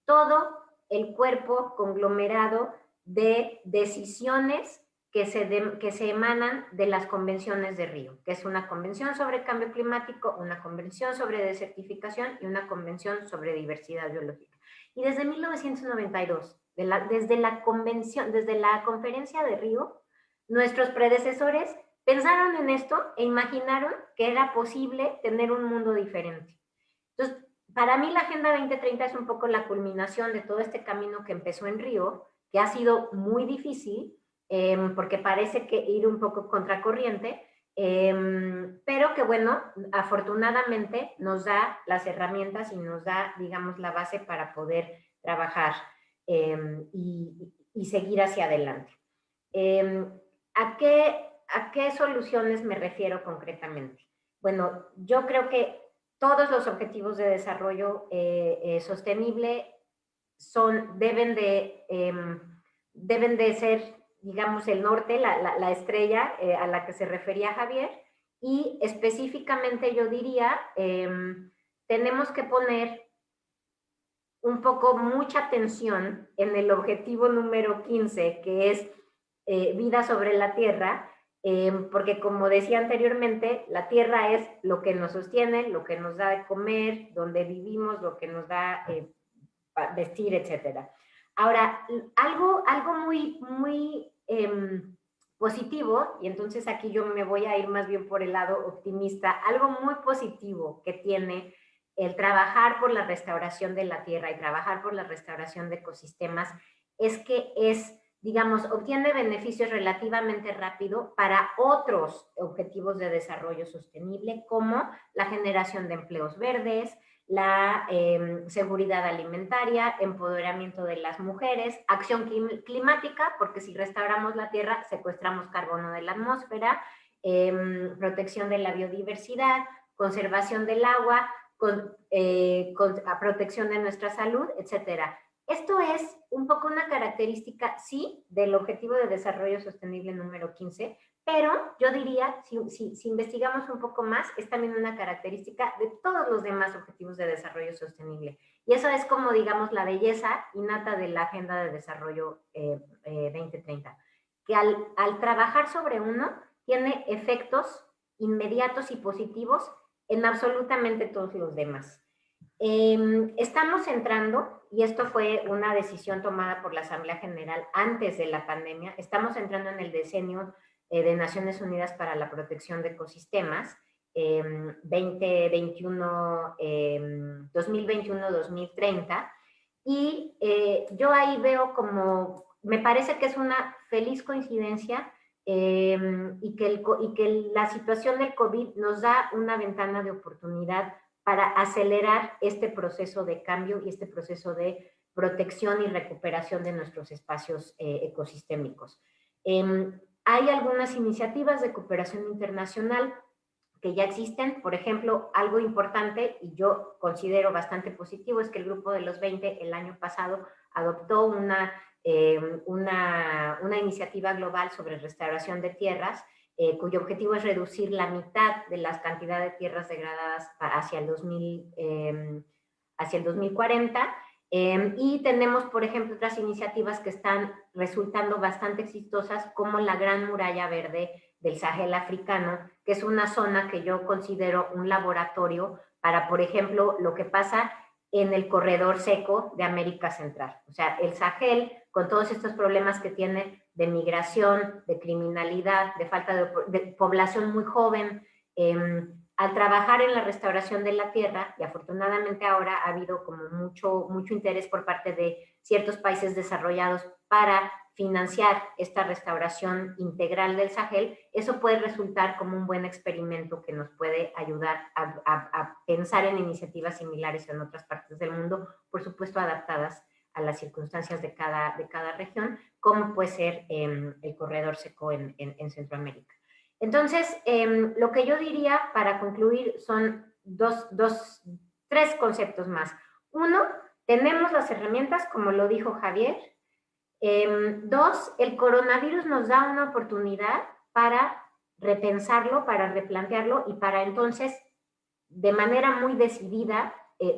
todo el cuerpo conglomerado de decisiones que se emanan de las convenciones de Río, que es una convención sobre cambio climático, una convención sobre desertificación y una convención sobre diversidad biológica. Y desde 1992, desde la conferencia de Río, nuestros predecesores pensaron en esto e imaginaron que era posible tener un mundo diferente. Entonces, para mí la Agenda 2030 es un poco la culminación de todo este camino que empezó en Río, que ha sido muy difícil, porque parece que ir un poco contracorriente, pero que bueno, afortunadamente nos da las herramientas y nos da, digamos, la base para poder trabajar y seguir hacia adelante. ¿A qué soluciones me refiero concretamente? Bueno, yo creo que todos los objetivos de desarrollo sostenible deben de ser, digamos, el norte, la estrella a la que se refería Javier, y específicamente yo diría, tenemos que poner un poco mucha atención en el objetivo número 15, que es vida sobre la tierra, porque como decía anteriormente, la tierra es lo que nos sostiene, lo que nos da de comer, donde vivimos, lo que nos da vestir, etc. Ahora, algo muy positivo, y entonces aquí yo me voy a ir más bien por el lado optimista, algo muy positivo que tiene el trabajar por la restauración de la tierra y trabajar por la restauración de ecosistemas es que digamos, obtiene beneficios relativamente rápido para otros objetivos de desarrollo sostenible, como la generación de empleos verdes, la seguridad alimentaria, empoderamiento de las mujeres, acción climática, porque si restauramos la tierra, secuestramos carbono de la atmósfera, protección de la biodiversidad, conservación del agua, protección de nuestra salud, etcétera. Esto es un poco una característica, sí, del Objetivo de Desarrollo Sostenible número 15, pero yo diría, si investigamos un poco más, es también una característica de todos los demás Objetivos de Desarrollo Sostenible. Y eso es como, digamos, la belleza innata de la Agenda de Desarrollo 2030, que al trabajar sobre uno, tiene efectos inmediatos y positivos en absolutamente todos los demás. Estamos entrando, y esto fue una decisión tomada por la Asamblea General antes de la pandemia, estamos entrando en el decenio de Naciones Unidas para la Protección de Ecosistemas, 2021-2030, y yo ahí veo como, me parece que es una feliz coincidencia y que la situación del COVID nos da una ventana de oportunidad para acelerar este proceso de cambio y este proceso de protección y recuperación de nuestros espacios ecosistémicos. Hay algunas iniciativas de cooperación internacional que ya existen. Por ejemplo, algo importante y yo considero bastante positivo es que el Grupo de los 20 el año pasado adoptó una iniciativa global sobre restauración de tierras, cuyo objetivo es reducir la mitad de la cantidad de tierras degradadas hacia el 2040. Y tenemos, por ejemplo, otras iniciativas que están resultando bastante exitosas, como la Gran Muralla Verde del Sahel africano, que es una zona que yo considero un laboratorio para, por ejemplo, lo que pasa en el corredor seco de América Central. O sea, el Sahel, con todos estos problemas que tiene de migración, de criminalidad, de falta de población muy joven, al trabajar en la restauración de la tierra, y afortunadamente ahora ha habido como mucho interés por parte de ciertos países desarrollados para financiar esta restauración integral del Sahel, eso puede resultar como un buen experimento que nos puede ayudar a pensar en iniciativas similares en otras partes del mundo, por supuesto adaptadas a las circunstancias de cada región, como puede ser el corredor seco en Centroamérica. Entonces, lo que yo diría para concluir son tres conceptos más. Uno, tenemos las herramientas, como lo dijo Javier. Dos, el coronavirus nos da una oportunidad para repensarlo, para replantearlo y para entonces, de manera muy decidida,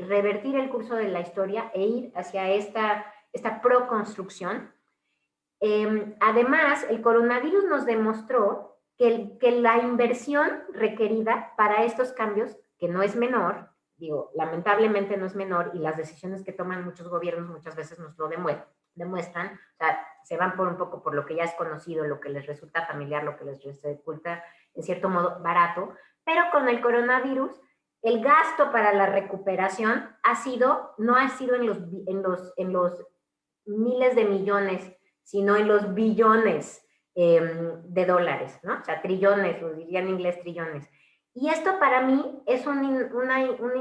revertir el curso de la historia e ir hacia esta proconstrucción. Además, el coronavirus nos demostró que la inversión requerida para estos cambios, que no es menor, digo, lamentablemente no es menor, y las decisiones que toman muchos gobiernos muchas veces nos lo demuestran, o sea, se van por un poco por lo que ya es conocido, lo que les resulta familiar, lo que les resulta, en cierto modo, barato, pero con el coronavirus, el gasto para la recuperación no ha sido en los miles de millones, sino en los billones de dólares, ¿no? O sea, trillones, lo diría en inglés trillones. Y esto para mí es un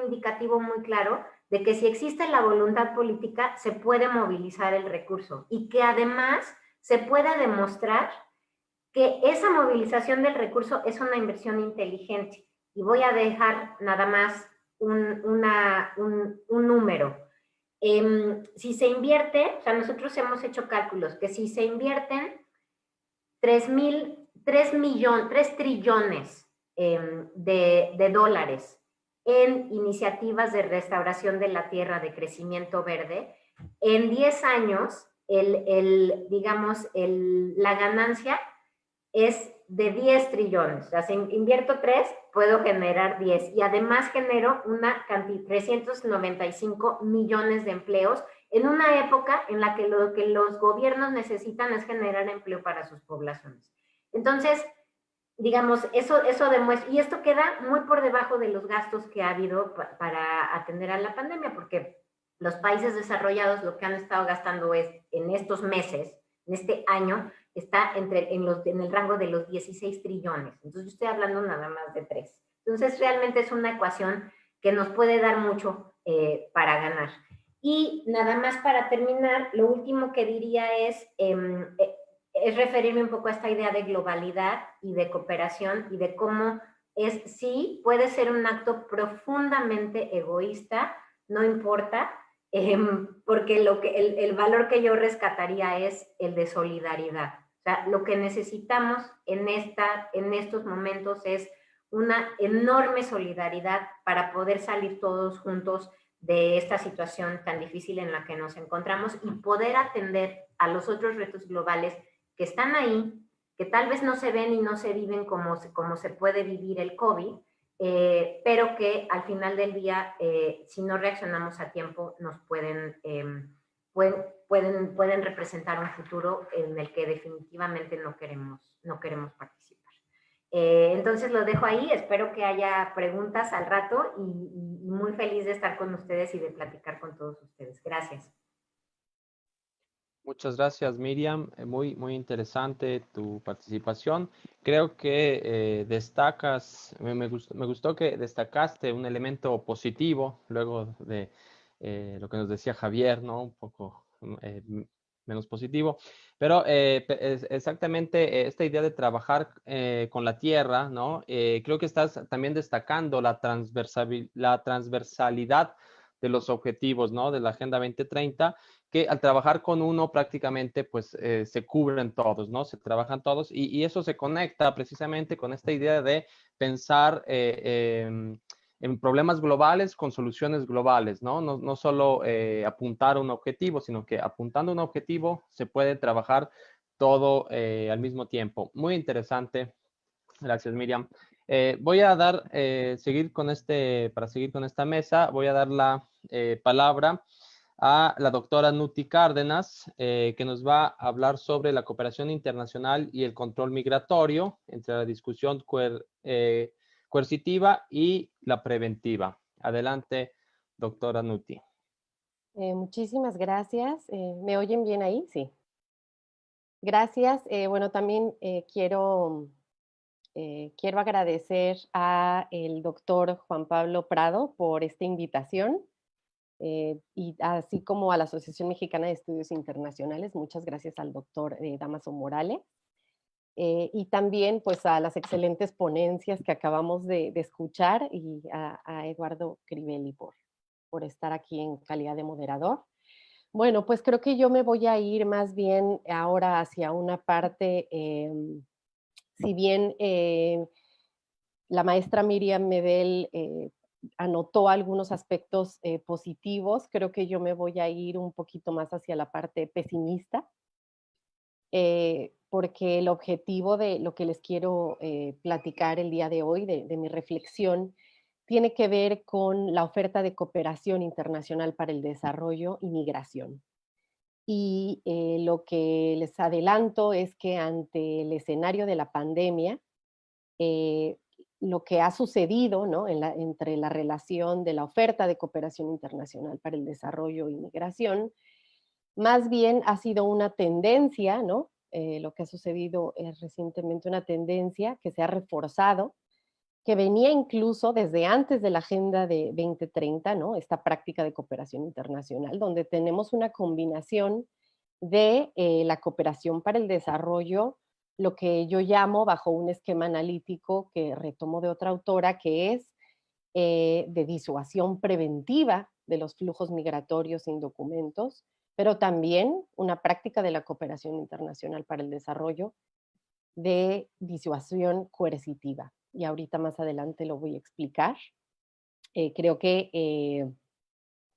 indicativo muy claro de que si existe la voluntad política, se puede movilizar el recurso y que además se puede demostrar que esa movilización del recurso es una inversión inteligente. Y voy a dejar nada más un número. Si se invierte, o sea, nosotros hemos hecho cálculos, que si se invierten 3 trillones de dólares en iniciativas de restauración de la tierra, de crecimiento verde, en 10 años, la ganancia es de 10 trillones. O sea, si invierto 3, puedo generar 10. Y además genero una cantidad, 395 millones de empleos en una época en la que lo que los gobiernos necesitan es generar empleo para sus poblaciones. Entonces, digamos, eso demuestra, y esto queda muy por debajo de los gastos que ha habido para atender a la pandemia, porque los países desarrollados lo que han estado gastando es, en estos meses, en este año, está en el rango de los 16 trillones. Entonces, yo estoy hablando nada más de 3. Entonces, realmente es una ecuación que nos puede dar mucho para ganar. Y nada más para terminar, lo último que diría es referirme un poco a esta idea de globalidad y de cooperación y de cómo sí, puede ser un acto profundamente egoísta, no importa, porque el valor que yo rescataría es el de solidaridad. O sea, lo que necesitamos en estos momentos es una enorme solidaridad para poder salir todos juntos de esta situación tan difícil en la que nos encontramos y poder atender a los otros retos globales que están ahí, que tal vez no se ven y no se viven como se puede vivir el COVID, pero que al final del día, si no reaccionamos a tiempo, nos pueden representar un futuro en el que definitivamente no queremos participar. Entonces lo dejo ahí, espero que haya preguntas al rato y muy feliz de estar con ustedes y de platicar con todos ustedes. Gracias. Muchas gracias, Miriam. Muy interesante tu participación. Creo que me gustó que destacaste un elemento positivo luego de lo que nos decía Javier, ¿no? Un poco menos positivo. Pero exactamente esta idea de trabajar con la tierra, ¿no? Creo que estás también destacando la transversalidad de los objetivos, ¿no? De la Agenda 2030, que al trabajar con uno prácticamente pues se cubren todos, ¿no? Se trabajan todos y eso se conecta precisamente con esta idea de pensar en problemas globales con soluciones globales, ¿no? No solo apuntar a un objetivo, sino que apuntando a un objetivo se puede trabajar todo al mismo tiempo. Muy interesante. Gracias, Miriam. Voy a para seguir con esta mesa, voy a dar la palabra a la doctora Nuti Cárdenas, que nos va a hablar sobre la cooperación internacional y el control migratorio entre la discusión coercitiva y la preventiva. Adelante, doctora Nuti. Muchísimas gracias. ¿Me oyen bien ahí? Sí. Gracias. Bueno, también quiero agradecer a el doctor Juan Pablo Prado por esta invitación. Y así como a la Asociación Mexicana de Estudios Internacionales, muchas gracias al doctor Dámaso Morales, y también pues a las excelentes ponencias que acabamos de escuchar y a Eduardo Crivelli por estar aquí en calidad de moderador. Bueno, pues creo que yo me voy a ir más bien ahora hacia una parte, si bien la maestra Miriam Medel anotó algunos aspectos positivos, creo que yo me voy a ir un poquito más hacia la parte pesimista, porque el objetivo de lo que les quiero platicar el día de hoy, de mi reflexión, tiene que ver con la oferta de cooperación internacional para el desarrollo y migración. Y lo que les adelanto es que ante el escenario de la pandemia, lo que ha sucedido, ¿no? Entre la relación de la oferta de cooperación internacional para el desarrollo y migración, más bien ha sido una tendencia, ¿no? Lo que ha sucedido es recientemente una tendencia que se ha reforzado, que venía incluso desde antes de la Agenda de 2030, ¿no? Esta práctica de cooperación internacional, donde tenemos una combinación de la cooperación para el desarrollo, lo que yo llamo bajo un esquema analítico que retomo de otra autora, que es de disuasión preventiva de los flujos migratorios sin documentos, pero también una práctica de la cooperación internacional para el desarrollo de disuasión coercitiva. Y ahorita más adelante lo voy a explicar. Creo que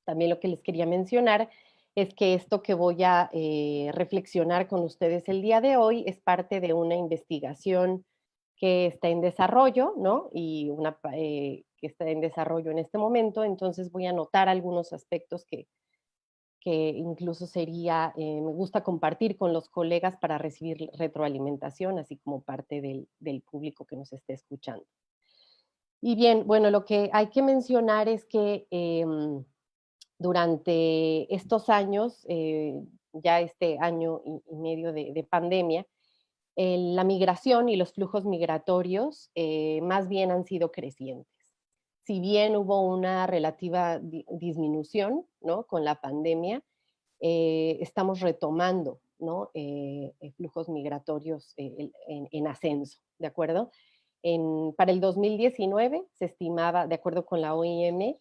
también lo que les quería mencionar es que esto que voy a reflexionar con ustedes el día de hoy es parte de una investigación que está en desarrollo, ¿no? Y una que está en desarrollo en este momento. Entonces voy a anotar algunos aspectos que incluso sería, me gusta compartir con los colegas para recibir retroalimentación, así como parte del público que nos esté escuchando. Y bien, bueno, lo que hay que mencionar es que durante estos años, ya este año y medio de pandemia, la migración y los flujos migratorios más bien han sido crecientes. Si bien hubo una relativa disminución, ¿no?, con la pandemia, estamos retomando, ¿no?, flujos migratorios en ascenso, ¿de acuerdo? Para el 2019 se estimaba, de acuerdo con la OIM,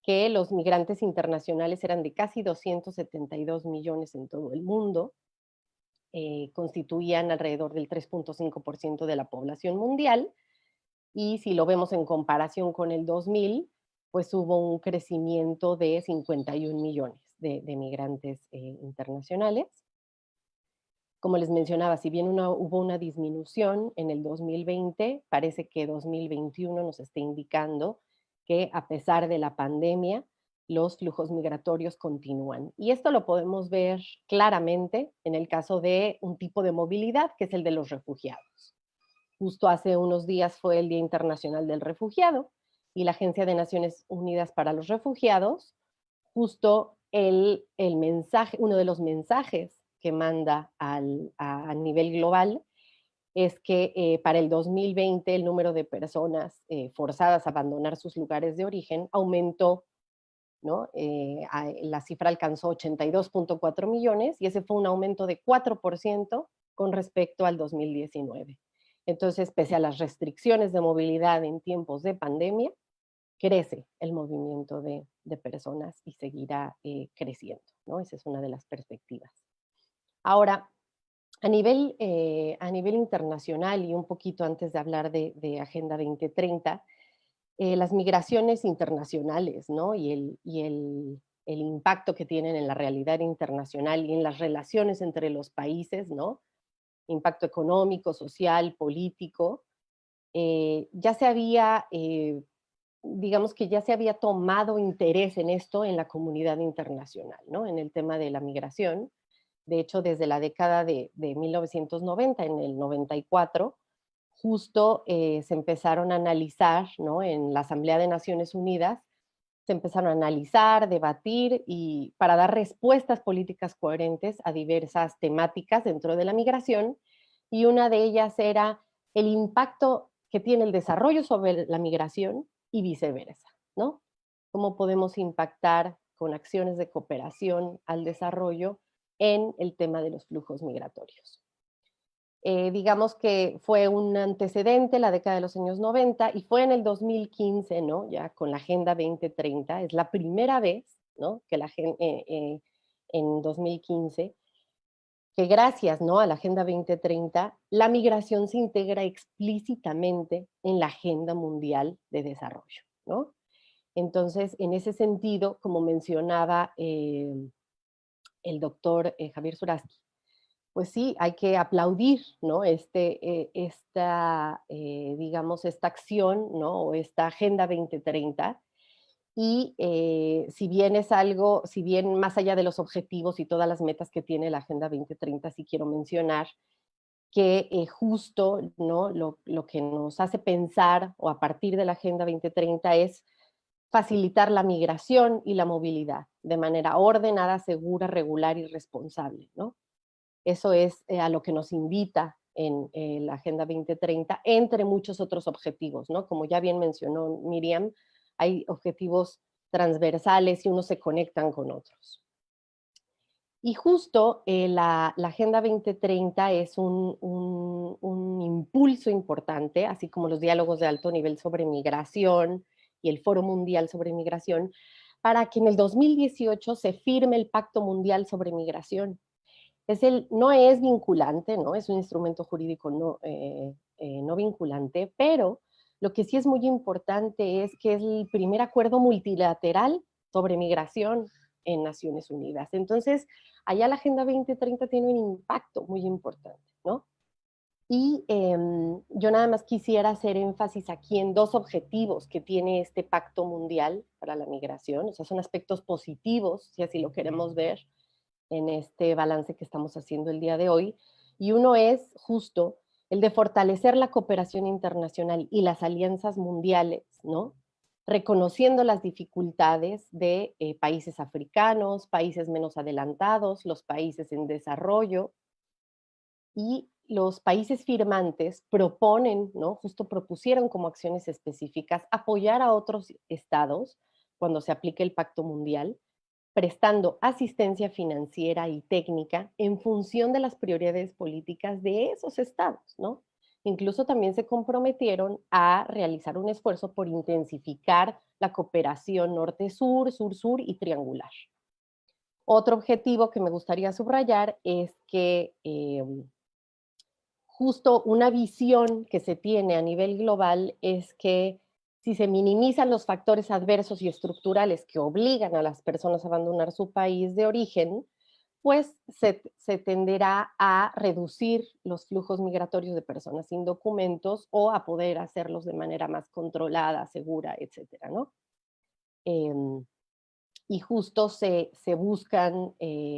que los migrantes internacionales eran de casi 272 millones en todo el mundo, constituían alrededor del 3.5% de la población mundial, y si lo vemos en comparación con el 2000, pues hubo un crecimiento de 51 millones de migrantes internacionales. Como les mencionaba, si bien hubo una disminución en el 2020, parece que 2021 nos está indicando que a pesar de la pandemia, los flujos migratorios continúan. Y esto lo podemos ver claramente en el caso de un tipo de movilidad, que es el de los refugiados. Justo hace unos días fue el Día Internacional del Refugiado, y la Agencia de Naciones Unidas para los Refugiados, justo mensaje, uno de los mensajes que manda a nivel global es que para el 2020 el número de personas forzadas a abandonar sus lugares de origen aumentó, ¿no? La cifra alcanzó 82.4 millones, y ese fue un aumento de 4% con respecto al 2019. Entonces, pese a las restricciones de movilidad en tiempos de pandemia, crece el movimiento de personas y seguirá creciendo, ¿no? Esa es una de las perspectivas. Ahora, a nivel internacional, y un poquito antes de hablar de Agenda 2030, las migraciones internacionales, ¿no?, y el impacto que tienen en la realidad internacional y en las relaciones entre los países, ¿no?, impacto económico, social, político, ya se había, digamos que ya se había tomado interés en esto en la comunidad internacional, ¿no?, en el tema de la migración. De hecho, desde la década de 1990, en el 94, justo se empezaron a analizar, ¿no?, en la Asamblea de Naciones Unidas, se empezaron a analizar, debatir y para dar respuestas políticas coherentes a diversas temáticas dentro de la migración, y una de ellas era el impacto que tiene el desarrollo sobre la migración y viceversa, ¿no? ¿Cómo podemos impactar con acciones de cooperación al desarrollo en el tema de los flujos migratorios? Digamos que fue un antecedente la década de los años 90, y fue en el 2015, ¿no?, ya con la Agenda 2030, es la primera vez, ¿no?, que en 2015, que gracias, ¿no?, a la Agenda 2030, la migración se integra explícitamente en la Agenda Mundial de Desarrollo, ¿no? Entonces, en ese sentido, como mencionaba el doctor Javier Zurasky, pues sí, hay que aplaudir, ¿no?, digamos, esta acción, ¿no?, o esta Agenda 2030, y si bien más allá de los objetivos y todas las metas que tiene la Agenda 2030, sí quiero mencionar que justo, ¿no?, lo que nos hace pensar, o a partir de la Agenda 2030, es facilitar la migración y la movilidad de manera ordenada, segura, regular y responsable, ¿no? Eso es a lo que nos invita en la Agenda 2030, entre muchos otros objetivos, ¿no? Como ya bien mencionó Miriam, hay objetivos transversales y unos se conectan con otros. Y justo la Agenda 2030 es un impulso importante, así como los diálogos de alto nivel sobre migración y el Foro Mundial sobre Migración, para que en el 2018 se firme el Pacto Mundial sobre Migración. No es vinculante, ¿no? Es un instrumento jurídico no vinculante, pero lo que sí es muy importante es que es el primer acuerdo multilateral sobre migración en Naciones Unidas. Entonces, allá la Agenda 2030 tiene un impacto muy importante, ¿no? Y yo nada más quisiera hacer énfasis aquí en dos objetivos que tiene este Pacto Mundial para la Migración. O sea, son aspectos positivos, si así lo queremos ver, en este balance que estamos haciendo el día de hoy. Y uno es justo el de fortalecer la cooperación internacional y las alianzas mundiales, ¿no? Reconociendo las dificultades de países africanos, países menos adelantados, los países en desarrollo, y los países firmantes proponen, ¿no? Justo propusieron como acciones específicas apoyar a otros estados cuando se aplique el Pacto Mundial, prestando asistencia financiera y técnica en función de las prioridades políticas de esos estados, ¿no? Incluso también se comprometieron a realizar un esfuerzo por intensificar la cooperación norte-sur, sur-sur y triangular. Otro objetivo que me gustaría subrayar es que justo una visión que se tiene a nivel global es que si se minimizan los factores adversos y estructurales que obligan a las personas a abandonar su país de origen, pues se tenderá a reducir los flujos migratorios de personas sin documentos o a poder hacerlos de manera más controlada, segura, etcétera, ¿no? Y justo se buscan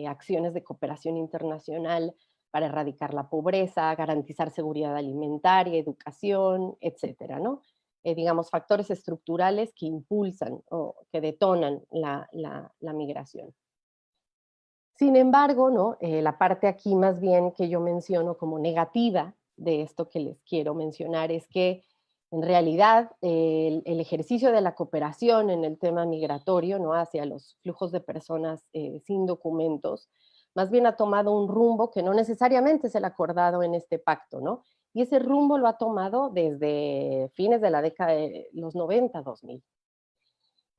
acciones de cooperación internacional para erradicar la pobreza, garantizar seguridad alimentaria, educación, etcétera, ¿no? Digamos, factores estructurales que impulsan o que detonan la migración. Sin embargo, ¿no? La parte aquí más bien que yo menciono como negativa de esto que les quiero mencionar es que en realidad el ejercicio de la cooperación en el tema migratorio, ¿no? Hacia los flujos de personas sin documentos, más bien ha tomado un rumbo que no necesariamente es el acordado en este pacto, ¿no? Y ese rumbo lo ha tomado desde fines de la década de los 90, 2000.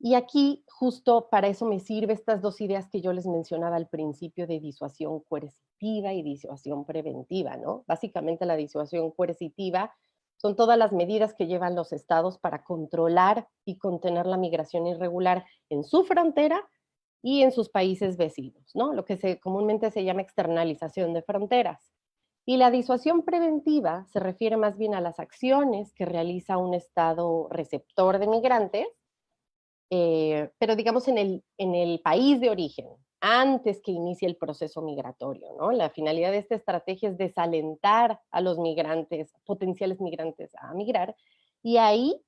Y aquí justo para eso me sirven estas dos ideas que yo les mencionaba al principio de disuasión coercitiva y disuasión preventiva, ¿no? Básicamente la disuasión coercitiva son todas las medidas que llevan los estados para controlar y contener la migración irregular en su frontera y en sus países vecinos, ¿no? Lo que comúnmente se llama externalización de fronteras. Y la disuasión preventiva se refiere más bien a las acciones que realiza un estado receptor de migrantes, pero digamos en el país de origen, antes que inicie el proceso migratorio, ¿no? La finalidad de esta estrategia es desalentar a los migrantes, potenciales migrantes a migrar, y ahí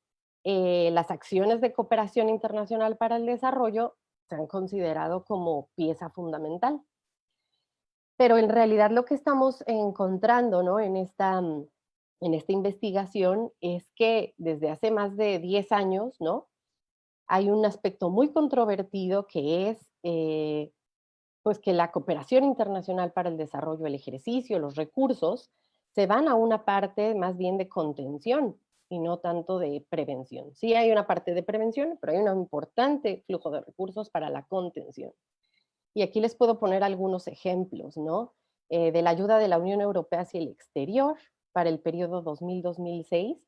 las acciones de cooperación internacional para el desarrollo se han considerado como pieza fundamental. Pero en realidad lo que estamos encontrando, ¿no? en esta investigación es que desde hace más de 10 años, ¿no? Hay un aspecto muy controvertido que es pues que la cooperación internacional para el desarrollo, el ejercicio, los recursos, se van a una parte más bien de contención y no tanto de prevención. Sí hay una parte de prevención, pero hay un importante flujo de recursos para la contención. Y aquí les puedo poner algunos ejemplos, ¿no? De la ayuda de la Unión Europea hacia el exterior para el periodo 2000-2006,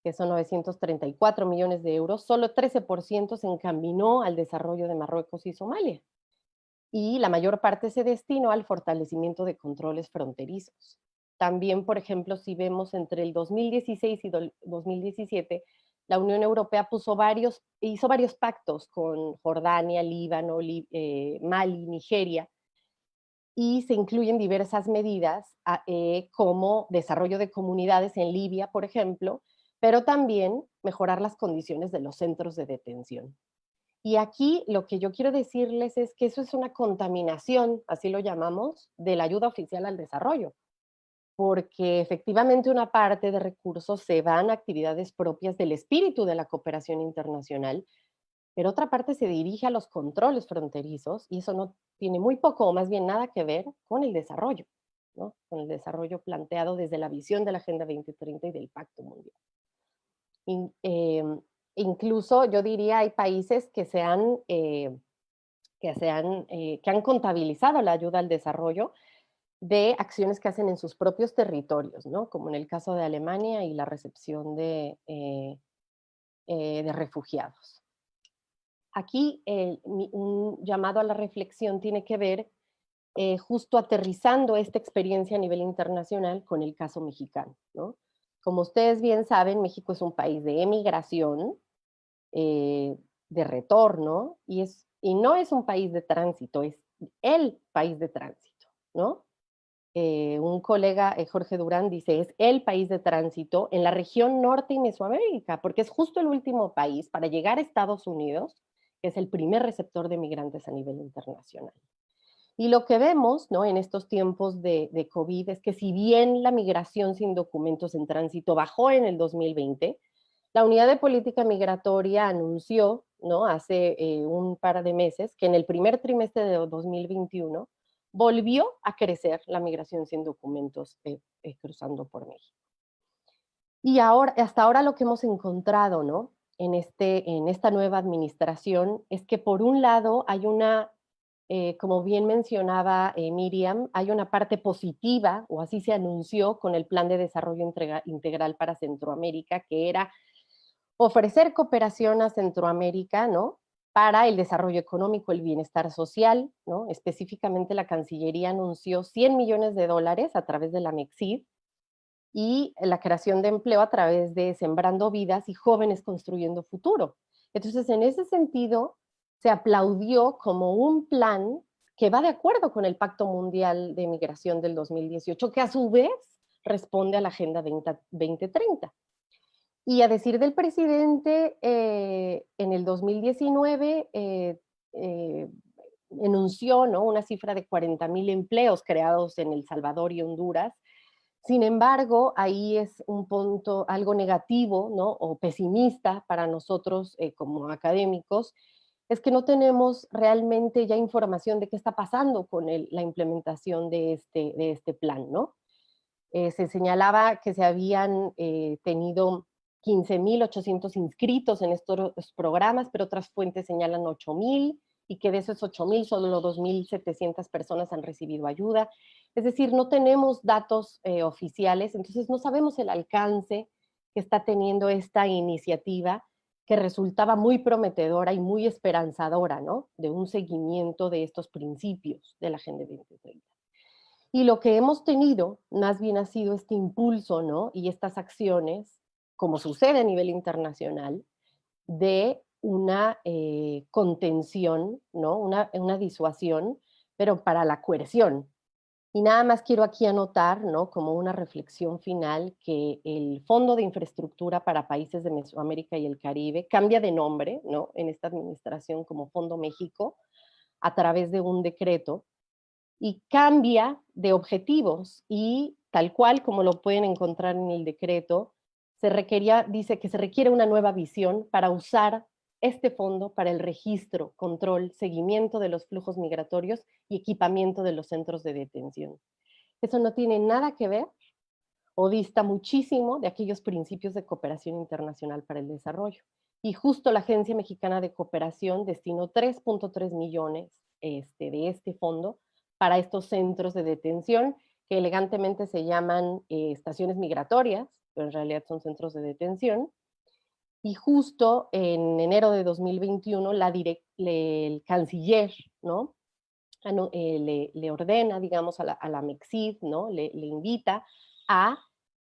que son 934 millones de euros, solo 13% se encaminó al desarrollo de Marruecos y Somalia. Y la mayor parte se destinó al fortalecimiento de controles fronterizos. También, por ejemplo, si vemos entre el 2016 y 2017, la Unión Europea hizo varios pactos con Jordania, Líbano, Mali, Nigeria, y se incluyen diversas medidas como desarrollo de comunidades en Libia, por ejemplo, pero también mejorar las condiciones de los centros de detención. Y aquí lo que yo quiero decirles es que eso es una contaminación, así lo llamamos, de la ayuda oficial al desarrollo, porque efectivamente una parte de recursos se van a actividades propias del espíritu de la cooperación internacional, pero otra parte se dirige a los controles fronterizos y eso no tiene muy poco o más bien nada que ver con el desarrollo, ¿no? Con el desarrollo planteado desde la visión de la Agenda 2030 y del Pacto Mundial. Incluso yo diría hay países que han contabilizado la ayuda al desarrollo de acciones que hacen en sus propios territorios, ¿no? Como en el caso de Alemania y la recepción de refugiados. Aquí un llamado a la reflexión tiene que ver justo aterrizando esta experiencia a nivel internacional con el caso mexicano, ¿no? Como ustedes bien saben, México es un país de emigración, de retorno, y no es un país de tránsito, es el país de tránsito, ¿no? Un colega, Jorge Durán, dice, es el país de tránsito en la región norte y Mesoamérica, porque es justo el último país para llegar a Estados Unidos, que es el primer receptor de migrantes a nivel internacional. Y lo que vemos, ¿no?, en estos tiempos de COVID es que si bien la migración sin documentos en tránsito bajó en el 2020, la Unidad de Política Migratoria anunció, ¿no?, hace un par de meses que en el primer trimestre de 2021 volvió a crecer la migración sin documentos cruzando por México. Y ahora, hasta ahora lo que hemos encontrado, ¿no?, en esta nueva administración es que por un lado hay una, como bien mencionaba Miriam, hay una parte positiva, o así se anunció con el Plan de Desarrollo Integral para Centroamérica, que era ofrecer cooperación a Centroamérica, ¿no?, para el desarrollo económico, el bienestar social, ¿no? Específicamente la Cancillería anunció $100 millones a través de la MEXID y la creación de empleo a través de Sembrando Vidas y Jóvenes Construyendo Futuro. Entonces, en ese sentido, se aplaudió como un plan que va de acuerdo con el Pacto Mundial de Migración del 2018, que a su vez responde a la Agenda 2030. Y a decir del presidente, en el 2019 enunció, ¿no?, una cifra de 40,000 empleos creados en El Salvador y Honduras. Sin embargo, ahí es un punto algo negativo, ¿no?, o pesimista para nosotros como académicos, es que no tenemos realmente ya información de qué está pasando con la implementación de este plan, ¿no? Se señalaba que se habían tenido 15,800 inscritos en estos programas, pero otras fuentes señalan 8,000 y que de esos 8,000 solo 2,700 personas han recibido ayuda. Es decir, no tenemos datos oficiales, entonces no sabemos el alcance que está teniendo esta iniciativa que resultaba muy prometedora y muy esperanzadora, ¿no?, de un seguimiento de estos principios de la Agenda 2030. Y lo que hemos tenido más bien ha sido este impulso, ¿no?, y estas acciones, como sucede a nivel internacional, de una contención, ¿no?, una disuasión, pero para la coerción. Y nada más quiero aquí anotar, ¿no?, como una reflexión final, que el Fondo de Infraestructura para Países de Mesoamérica y el Caribe cambia de nombre, ¿no?, en esta administración como Fondo México, a través de un decreto, y cambia de objetivos y tal cual como lo pueden encontrar en el decreto, dice que se requiere una nueva visión para usar este fondo para el registro, control, seguimiento de los flujos migratorios y equipamiento de los centros de detención. Eso no tiene nada que ver o dista muchísimo de aquellos principios de cooperación internacional para el desarrollo. Y justo la Agencia Mexicana de Cooperación destinó 3.3 millones de este fondo para estos centros de detención, que elegantemente se llaman estaciones migratorias, pero en realidad son centros de detención. Y justo en enero de 2021, el canciller, ¿no?, le ordena, digamos, a la MEXID, ¿no?, le invita a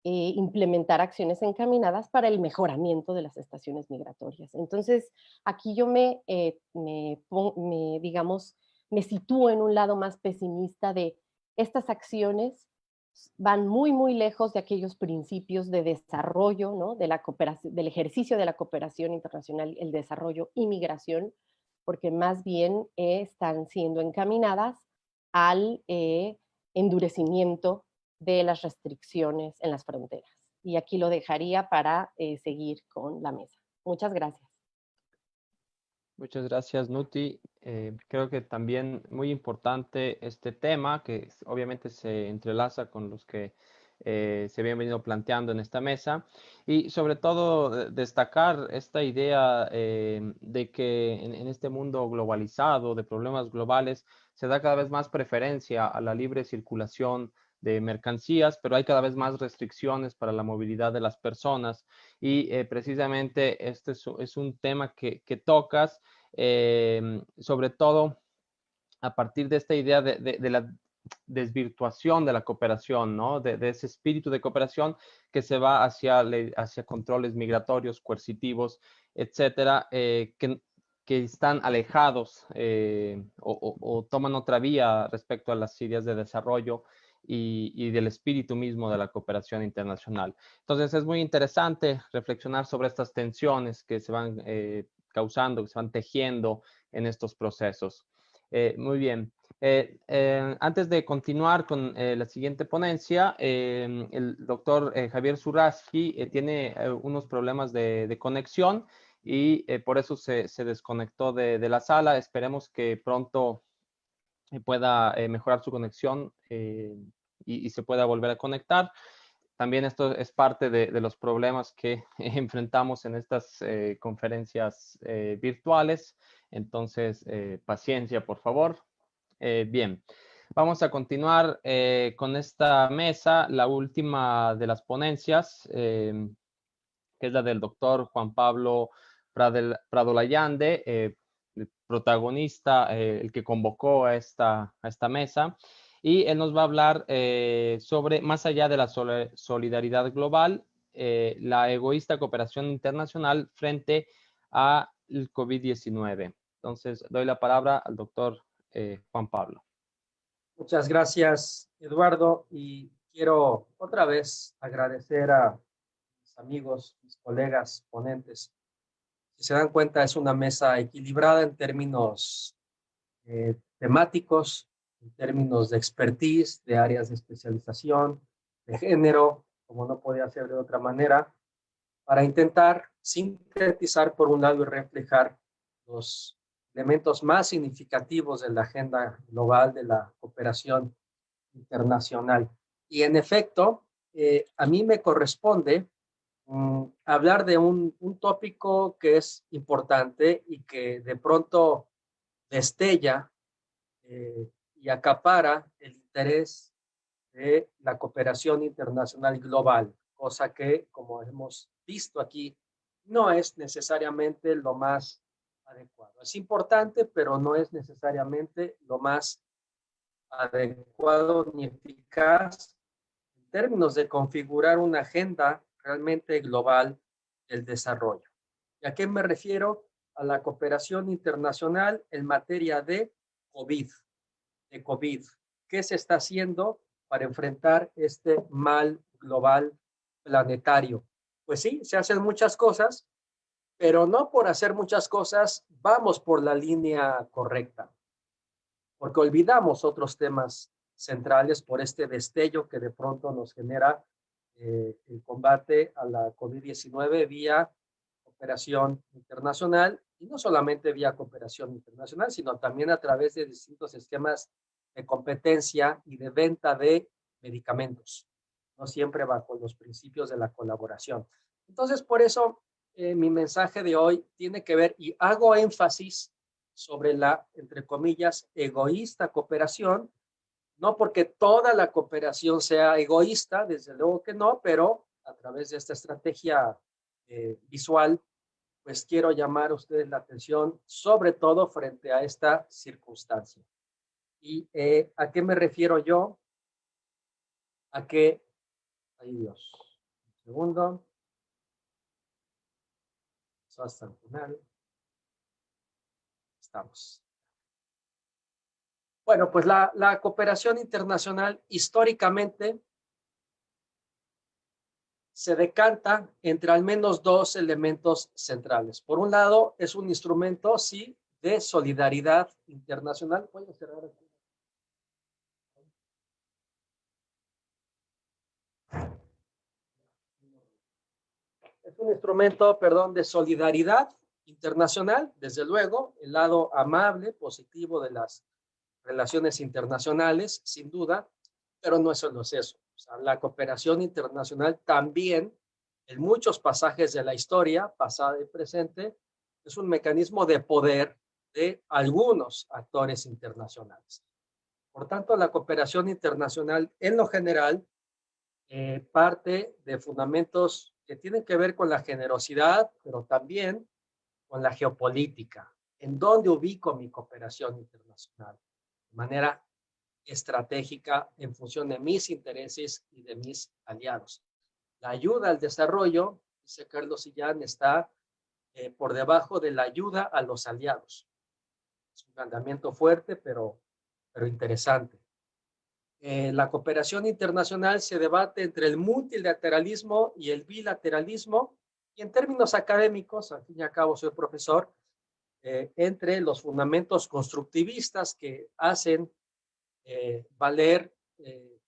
implementar acciones encaminadas para el mejoramiento de las estaciones migratorias. Entonces, aquí yo digamos, me sitúo en un lado más pesimista de estas acciones van muy, muy lejos de aquellos principios de desarrollo, ¿no?, de la cooperación, del ejercicio de la cooperación internacional, el desarrollo y migración, porque más bien están siendo encaminadas al endurecimiento de las restricciones en las fronteras. Y aquí lo dejaría para seguir con la mesa. Muchas gracias. Muchas gracias, Nuti. Creo que también muy importante este tema, que obviamente se entrelaza con los que se habían venido planteando en esta mesa, y sobre todo destacar esta idea de que en este mundo globalizado, de problemas globales, se da cada vez más preferencia a la libre circulación de mercancías, pero hay cada vez más restricciones para la movilidad de las personas, y precisamente este es un tema que tocas, sobre todo a partir de esta idea de la desvirtuación de la cooperación, ¿no? De ese espíritu de cooperación que se va hacia controles migratorios, coercitivos, etcétera, que están alejados o toman otra vía respecto a las ideas de desarrollo y del espíritu mismo de la cooperación internacional. Entonces es muy interesante reflexionar sobre estas tensiones que se van causando, que se van tejiendo en estos procesos. Muy bien. Antes de continuar con la siguiente ponencia, el doctor Javier Zurasky tiene unos problemas de conexión y por eso se desconectó de la sala. Esperemos que pronto pueda mejorar su conexión y se pueda volver a conectar. También esto es parte de los problemas que enfrentamos en estas conferencias virtuales. Entonces, paciencia, por favor. Bien, vamos a continuar con esta mesa, la última de las ponencias, que es la del doctor Juan Pablo Prado Layande, el protagonista, el que convocó a esta mesa. Y él nos va a hablar sobre, más allá de la solidaridad global, la egoísta cooperación internacional frente al COVID-19. Entonces, doy la palabra al doctor Juan Pablo. Muchas gracias, Eduardo, y quiero otra vez agradecer a mis amigos, mis colegas ponentes. Si se dan cuenta, es una mesa equilibrada en términos temáticos, en términos de expertise, de áreas de especialización, de género, como no podía ser de otra manera, para intentar sintetizar por un lado y reflejar los elementos más significativos de la agenda global de la cooperación internacional. Y en efecto, a mí me corresponde hablar de un tópico que es importante y que de pronto destella y acapara el interés de la cooperación internacional global, cosa que, como hemos visto aquí, no es necesariamente lo más adecuado. Es importante, pero no es necesariamente lo más adecuado ni eficaz en términos de configurar una agenda realmente global del desarrollo. ¿Y a qué me refiero? A la cooperación internacional en materia de COVID. ¿Qué se está haciendo para enfrentar este mal global planetario? Pues sí, se hacen muchas cosas, pero no por hacer muchas cosas vamos por la línea correcta, porque olvidamos otros temas centrales por este destello que de pronto nos genera el combate a la COVID-19 vía cooperación internacional, y no solamente vía cooperación internacional, sino también a través de distintos esquemas de competencia y de venta de medicamentos, no siempre bajo los principios de la colaboración. Entonces, por eso mi mensaje de hoy tiene que ver, y hago énfasis sobre la, entre comillas, egoísta cooperación, no porque toda la cooperación sea egoísta, desde luego que no, pero a través de esta estrategia visual, pues quiero llamar a ustedes la atención, sobre todo frente a esta circunstancia. ¿Y a qué me refiero yo? A que, ay Dios, un segundo, eso hasta el final, estamos. Bueno, pues la cooperación internacional históricamente se decanta entre al menos dos elementos centrales. Por un lado, es un instrumento, sí, de solidaridad internacional. Voy a cerrar aquí. Es un instrumento, perdón, de solidaridad internacional, desde luego, el lado amable, positivo de las relaciones internacionales, sin duda, pero no es solo eso. O sea, la cooperación internacional también, en muchos pasajes de la historia, pasada y presente, es un mecanismo de poder de algunos actores internacionales. Por tanto, la cooperación internacional, en lo general, parte de fundamentos que tienen que ver con la generosidad, pero también con la geopolítica. ¿En dónde ubico mi cooperación internacional? de manera estratégica en función de mis intereses y de mis aliados. La ayuda al desarrollo, dice Carlos Sillán, está por debajo de la ayuda a los aliados. Es un planteamiento fuerte, pero interesante. La cooperación internacional se debate entre el multilateralismo y el bilateralismo, y en términos académicos, al fin y al cabo soy profesor, entre los fundamentos constructivistas que hacen valer,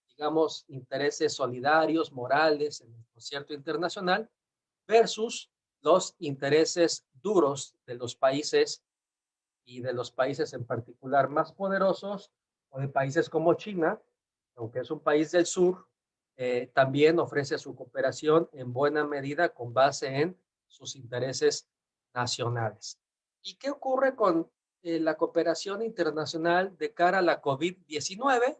digamos, intereses solidarios, morales en el concierto internacional, versus los intereses duros de los países y de los países en particular más poderosos, o de países como China, aunque es un país del sur, también ofrece su cooperación en buena medida con base en sus intereses nacionales. ¿Y qué ocurre con la cooperación internacional de cara a la COVID-19?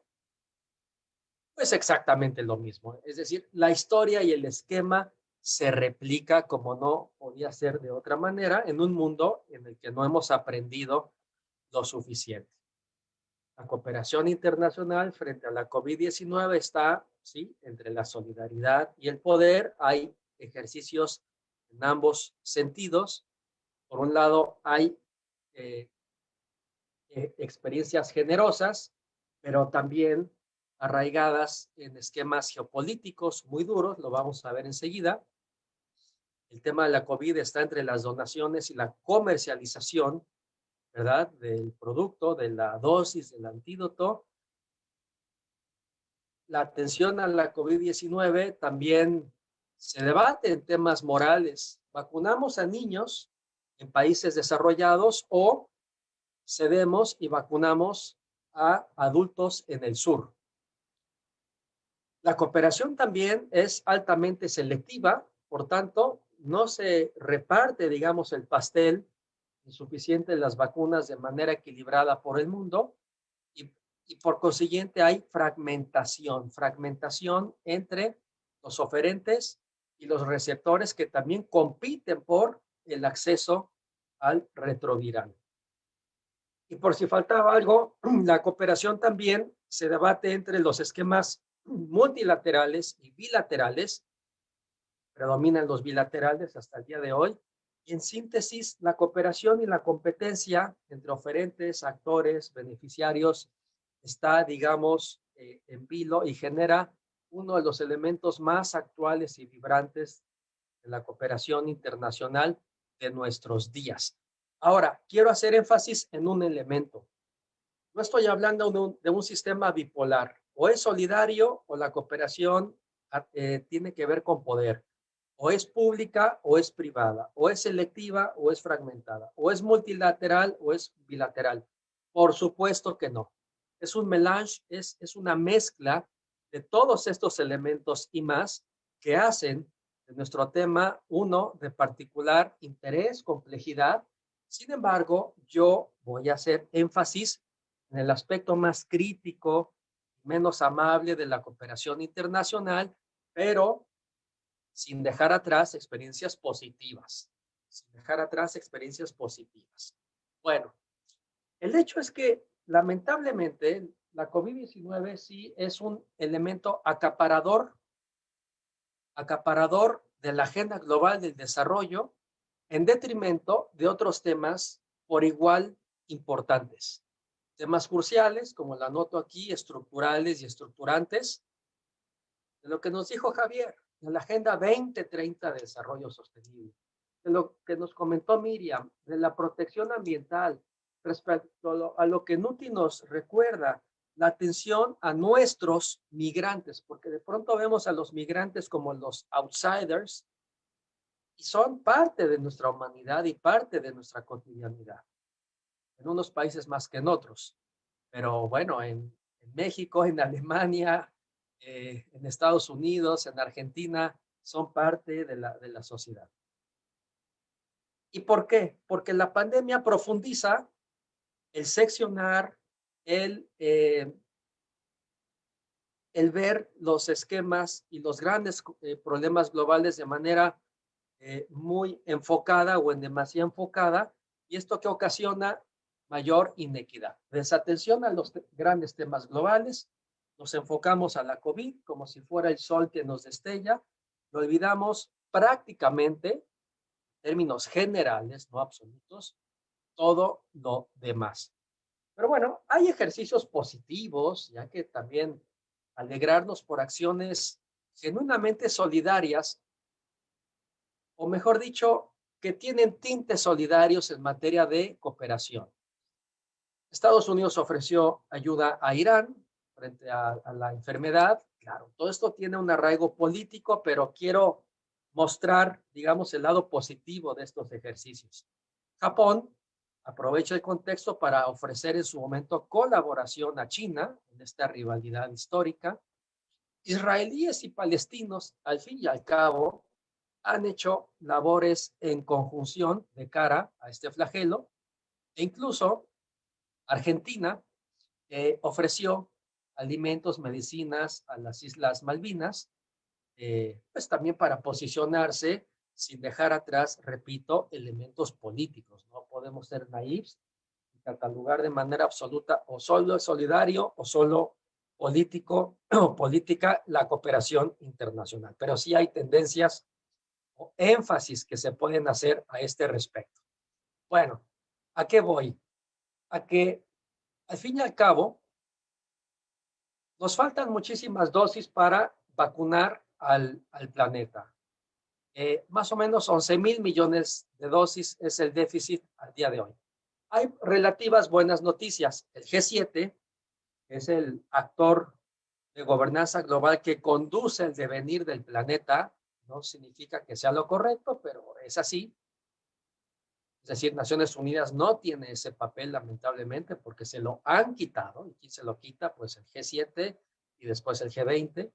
Pues exactamente lo mismo. Es decir, la historia y el esquema se replica como no podía ser de otra manera en un mundo en el que no hemos aprendido lo suficiente. La cooperación internacional frente a la COVID-19 está, sí, entre la solidaridad y el poder. Hay ejercicios en ambos sentidos. Por un lado, hay experiencias generosas, pero también arraigadas en esquemas geopolíticos muy duros, lo vamos a ver enseguida. El tema de la COVID está entre las donaciones y la comercialización, ¿verdad?, del producto, de la dosis, del antídoto. La atención a la COVID-19 también se debate en temas morales. ¿Vacunamos a niños en países desarrollados o cedemos y vacunamos a adultos en el sur? La cooperación también es altamente selectiva, por tanto, no se reparte, digamos, el pastel insuficiente de las vacunas de manera equilibrada por el mundo, y por consiguiente hay fragmentación entre los oferentes y los receptores, que también compiten por el acceso al retroviral. Y por si faltaba algo, la cooperación también se debate entre los esquemas multilaterales y bilaterales. Predominan los bilaterales hasta el día de hoy. Y en síntesis, la cooperación y la competencia entre oferentes, actores, beneficiarios está, digamos, en vilo, y genera uno de los elementos más actuales y vibrantes de la cooperación internacional de nuestros días. Ahora, quiero hacer énfasis en un elemento. No estoy hablando de un sistema bipolar. O es solidario o la cooperación tiene que ver con poder. O es pública o es privada. O es selectiva o es fragmentada. O es multilateral o es bilateral. Por supuesto que no. Es un melange, es una mezcla de todos estos elementos y más, que hacen de nuestro tema uno de particular interés, complejidad. Sin embargo, yo voy a hacer énfasis en el aspecto más crítico, menos amable de la cooperación internacional, pero sin dejar atrás experiencias positivas. Sin dejar atrás experiencias positivas. Bueno, el hecho es que lamentablemente la COVID-19 sí es un elemento acaparador de la agenda global del desarrollo, en detrimento de otros temas por igual importantes. Temas cruciales, como la anoto aquí, estructurales y estructurantes, de lo que nos dijo Javier, de la Agenda 2030 de Desarrollo Sostenible, de lo que nos comentó Miriam, de la protección ambiental, respecto a lo que Nuti nos recuerda, la atención a nuestros migrantes, porque de pronto vemos a los migrantes como los outsiders, y son parte de nuestra humanidad y parte de nuestra cotidianidad. En unos países más que en otros. Pero bueno, en México, en Alemania, en Estados Unidos, en Argentina, son parte de la sociedad. ¿Y por qué? Porque la pandemia profundiza el seccionar, el ver los esquemas y los grandes problemas globales de manera muy enfocada o en demasía enfocada, y esto que ocasiona mayor inequidad. Desatención a los grandes temas globales, nos enfocamos a la COVID como si fuera el sol que nos destella, lo olvidamos prácticamente, en términos generales, no absolutos, todo lo demás. Pero bueno, hay ejercicios positivos, ya que también alegrarnos por acciones genuinamente solidarias, o mejor dicho, que tienen tintes solidarios en materia de cooperación. Estados Unidos ofreció ayuda a Irán frente a la enfermedad. Claro, todo esto tiene un arraigo político, pero quiero mostrar, digamos, el lado positivo de estos ejercicios. Japón aprovecha el contexto para ofrecer en su momento colaboración a China en esta rivalidad histórica. Israelíes y palestinos, al fin y al cabo, han hecho labores en conjunción de cara a este flagelo, e incluso Argentina ofreció alimentos, medicinas a las Islas Malvinas, pues también para posicionarse sin dejar atrás, repito, elementos políticos. No podemos ser naïfs y catalogar de manera absoluta o solo solidario o solo político o política la cooperación internacional. Pero sí hay tendencias o énfasis que se pueden hacer a este respecto. Bueno, ¿a qué voy? A que al fin y al cabo nos faltan muchísimas dosis para vacunar al planeta. Más o menos 11,000 millones de dosis es el déficit al día de hoy. Hay relativas buenas noticias. El G7, que es el actor de gobernanza global que conduce el devenir del planeta, no significa que sea lo correcto, pero es así. Es decir, Naciones Unidas no tiene ese papel, lamentablemente, porque se lo han quitado. ¿Y quién se lo quita? Pues el G7 y después el G20.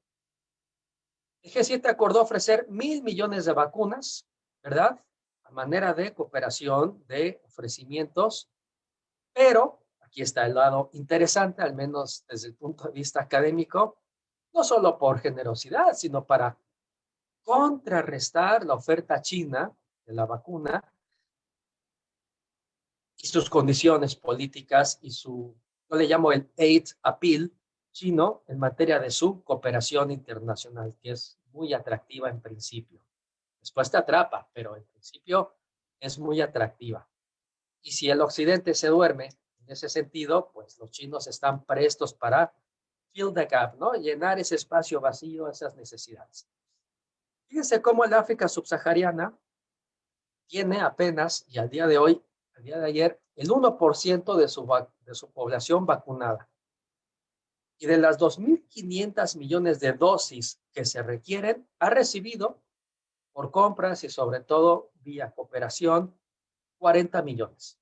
El G7 acordó ofrecer 1,000 millones de vacunas, ¿verdad? A manera de cooperación, de ofrecimientos, pero aquí está el lado interesante, al menos desde el punto de vista académico, no solo por generosidad, sino para contrarrestar la oferta china de la vacuna y sus condiciones políticas y yo le llamo el aid appeal chino en materia de su cooperación internacional, que es muy atractiva en principio. Después te atrapa, pero en principio es muy atractiva. Y si el occidente se duerme en ese sentido, pues los chinos están prestos para fill the gap, ¿no? Llenar ese espacio vacío, esas necesidades. Fíjense cómo el África subsahariana tiene apenas, y al día de hoy, al día de ayer, el 1% de su población vacunada. Y de las 2,500 millones de dosis que se requieren, ha recibido por compras y sobre todo vía cooperación 40 millones.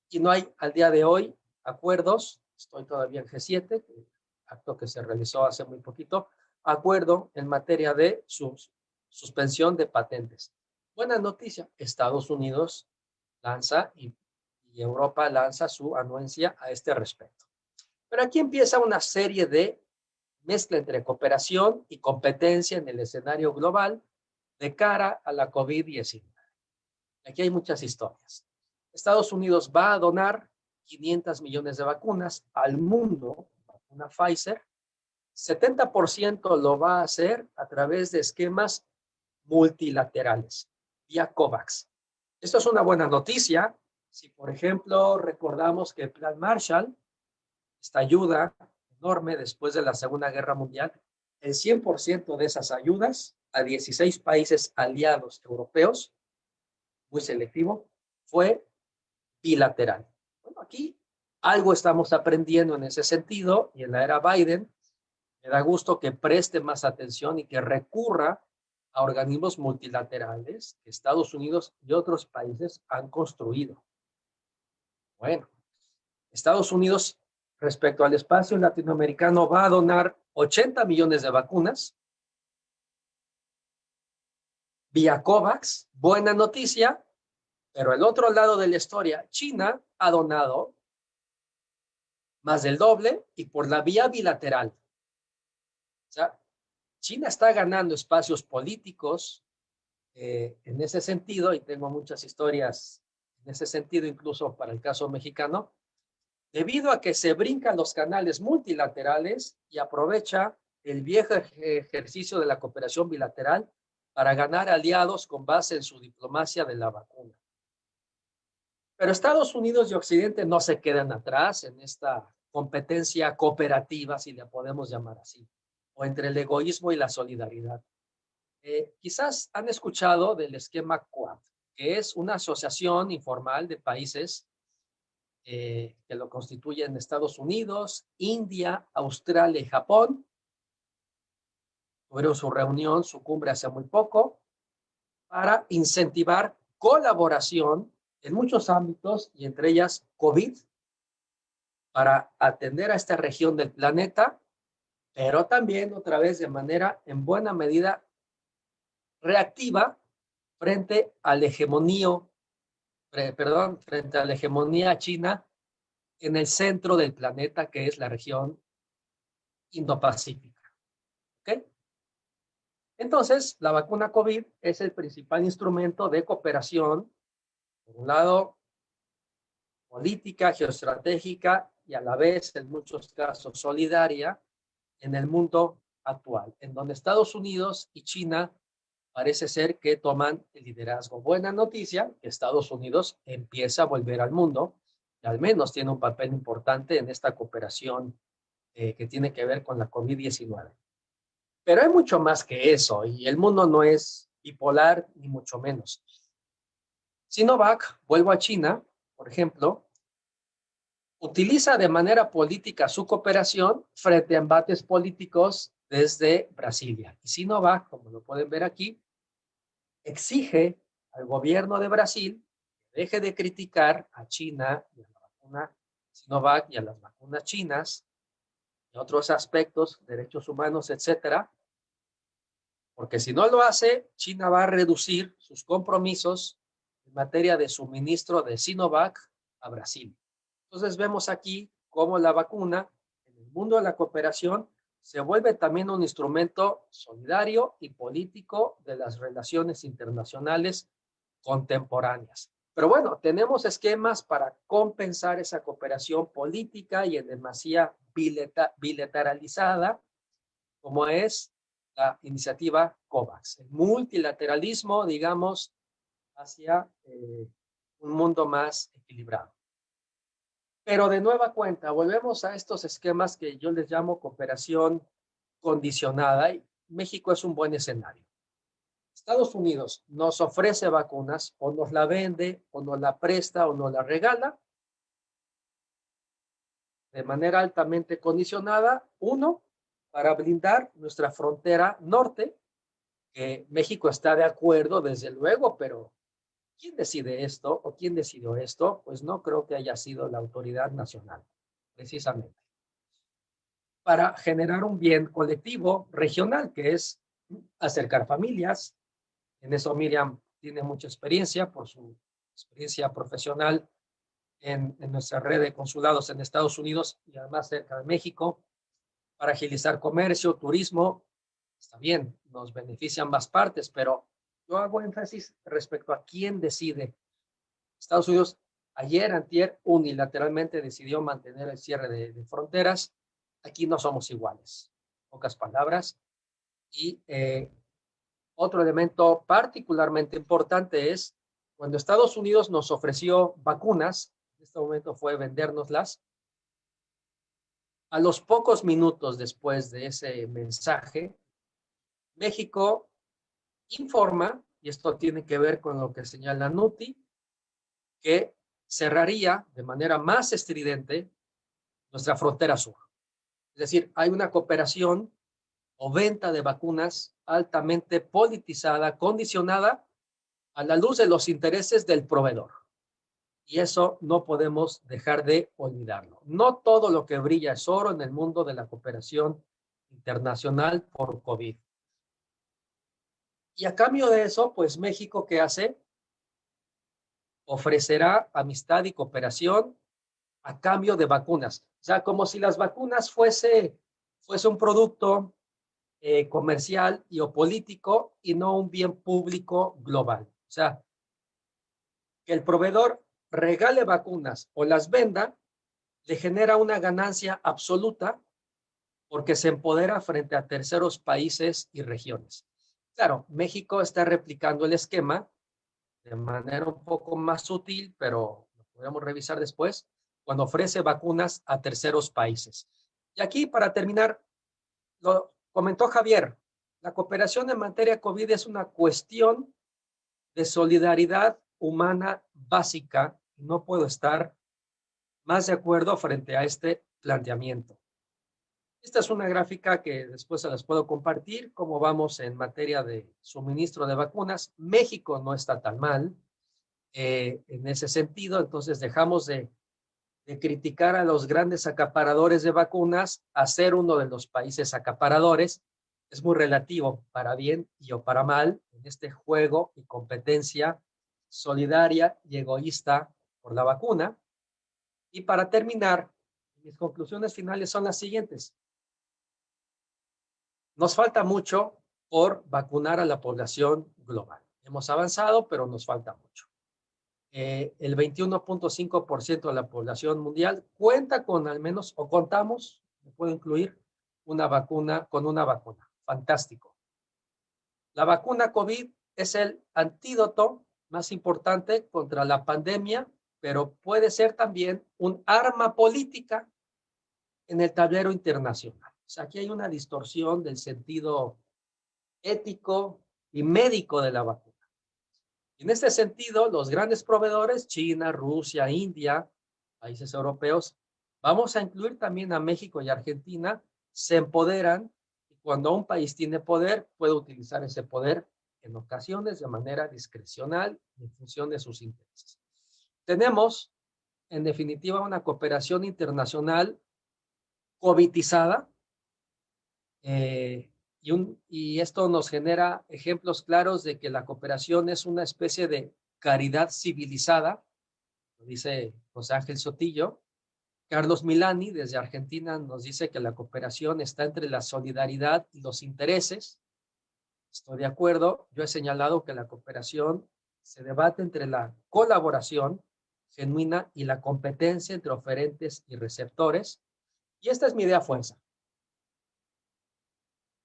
Y no hay al día de hoy acuerdos, estoy todavía en G7, acto que se realizó hace muy poquito, acuerdo en materia de suspensión de patentes. Buena noticia, Estados Unidos lanza y Europa lanza su anuencia a este respecto. Pero aquí empieza una serie de mezcla entre cooperación y competencia en el escenario global de cara a la COVID-19. Aquí hay muchas historias. Estados Unidos va a donar 500 millones de vacunas al mundo, vacuna Pfizer. 70% lo va a hacer a través de esquemas multilaterales, vía COVAX. Esto es una buena noticia. Si, por ejemplo, recordamos que el Plan Marshall, esta ayuda enorme después de la Segunda Guerra Mundial, el 100% de esas ayudas a 16 países aliados europeos, muy selectivo, fue bilateral. Bueno, aquí algo estamos aprendiendo en ese sentido, y en la era Biden me da gusto que preste más atención y que recurra a organismos multilaterales que Estados Unidos y otros países han construido. Bueno, Estados Unidos, respecto al espacio latinoamericano, va a donar 80 millones de vacunas vía COVAX. Buena noticia, pero el otro lado de la historia, China ha donado más del doble y por la vía bilateral. O sea, China está ganando espacios políticos en ese sentido, y tengo muchas historias en ese sentido, incluso para el caso mexicano, debido a que se brincan los canales multilaterales y aprovecha el viejo ejercicio de la cooperación bilateral para ganar aliados con base en su diplomacia de la vacuna. Pero Estados Unidos y Occidente no se quedan atrás en esta competencia cooperativa, si la podemos llamar así, o entre el egoísmo y la solidaridad. Quizás han escuchado del esquema Quad, que es una asociación informal de países que lo constituyen Estados Unidos, India, Australia y Japón. Tuvieron su reunión, su cumbre hace muy poco, para incentivar colaboración en muchos ámbitos y entre ellas COVID, para atender a esta región del planeta, pero también otra vez de manera en buena medida reactiva frente al frente a la hegemonía china en el centro del planeta, que es la región Indo-Pacífica. ¿Ok? Entonces, la vacuna COVID es el principal instrumento de cooperación, por un lado, política, geoestratégica y a la vez, en muchos casos, solidaria en el mundo actual, en donde Estados Unidos y China parece ser que toman el liderazgo. Buena noticia, que Estados Unidos empieza a volver al mundo y al menos tiene un papel importante en esta cooperación que tiene que ver con la COVID-19. Pero hay mucho más que eso y el mundo no es bipolar ni mucho menos. Sinovac, vuelvo a China, por ejemplo, utiliza de manera política su cooperación frente a embates políticos desde Brasilia. Y Sinovac, como lo pueden ver aquí, exige al gobierno de Brasil que deje de criticar a China y a la vacuna Sinovac y a las vacunas chinas y otros aspectos, derechos humanos, etcétera, porque si no lo hace, China va a reducir sus compromisos en materia de suministro de Sinovac a Brasil. Entonces vemos aquí cómo la vacuna en el mundo de la cooperación se vuelve también un instrumento solidario y político de las relaciones internacionales contemporáneas. Pero bueno, tenemos esquemas para compensar esa cooperación política y en demasía bilateralizada, como es la iniciativa COVAX, el multilateralismo, digamos, hacia un mundo más equilibrado. Pero de nueva cuenta, volvemos a estos esquemas que yo les llamo cooperación condicionada y México es un buen escenario. Estados Unidos nos ofrece vacunas o nos la vende o nos la presta o nos la regala de manera altamente condicionada. Uno, para blindar nuestra frontera norte, que México está de acuerdo desde luego, pero ¿quién decide esto o quién decidió esto? Pues no creo que haya sido la autoridad nacional, precisamente. Para generar un bien colectivo regional, que es acercar familias. En eso Miriam tiene mucha experiencia por su experiencia profesional en nuestra red de consulados en Estados Unidos y además cerca de México, para agilizar comercio, turismo. Está bien, nos benefician ambas partes, pero yo hago énfasis respecto a quién decide. Estados Unidos ayer, antier, unilateralmente decidió mantener el cierre de fronteras. Aquí no somos iguales, pocas palabras. Y otro elemento particularmente importante es cuando Estados Unidos nos ofreció vacunas, en este momento fue vendérnoslas, a los pocos minutos después de ese mensaje, México informa, y esto tiene que ver con lo que señala NUTI, que cerraría de manera más estridente nuestra frontera sur. Es decir, hay una cooperación o venta de vacunas altamente politizada, condicionada a la luz de los intereses del proveedor. Y eso no podemos dejar de olvidarlo. No todo lo que brilla es oro en el mundo de la cooperación internacional por COVID. Y a cambio de eso, pues México, ¿qué hace? Ofrecerá amistad y cooperación a cambio de vacunas. O sea, como si las vacunas fuese un producto comercial y o político y no un bien público global. O sea, que el proveedor regale vacunas o las venda le genera una ganancia absoluta porque se empodera frente a terceros países y regiones. Claro, México está replicando el esquema de manera un poco más sutil, pero lo podemos revisar después, cuando ofrece vacunas a terceros países. Y aquí, para terminar, lo comentó Javier, la cooperación en materia COVID es una cuestión de solidaridad humana básica. No puedo estar más de acuerdo frente a este planteamiento. Esta es una gráfica que después se las puedo compartir, cómo vamos en materia de suministro de vacunas. México no está tan mal en ese sentido, entonces dejamos de criticar a los grandes acaparadores de vacunas a ser uno de los países acaparadores. Es muy relativo, para bien y o para mal, en este juego y competencia solidaria y egoísta por la vacuna. Y para terminar, mis conclusiones finales son las siguientes. Nos falta mucho por vacunar a la población global. Hemos avanzado, pero nos falta mucho. El 21.5% de la población mundial cuenta con al menos, o contamos, me puedo incluir, una vacuna, con una vacuna. Fantástico. La vacuna COVID es el antídoto más importante contra la pandemia, pero puede ser también un arma política en el tablero internacional. O sea, aquí hay una distorsión del sentido ético y médico de la vacuna. En este sentido, los grandes proveedores, China, Rusia, India, países europeos, vamos a incluir también a México y Argentina, se empoderan y cuando un país tiene poder, puede utilizar ese poder en ocasiones de manera discrecional en función de sus intereses. Tenemos, en definitiva, una cooperación internacional covidizada, y esto nos genera ejemplos claros de que la cooperación es una especie de caridad civilizada, lo dice José Ángel Sotillo. Carlos Milani, desde Argentina, nos dice que la cooperación está entre la solidaridad y los intereses. Estoy de acuerdo. Yo he señalado que la cooperación se debate entre la colaboración genuina y la competencia entre oferentes y receptores. Y esta es mi idea fuerza.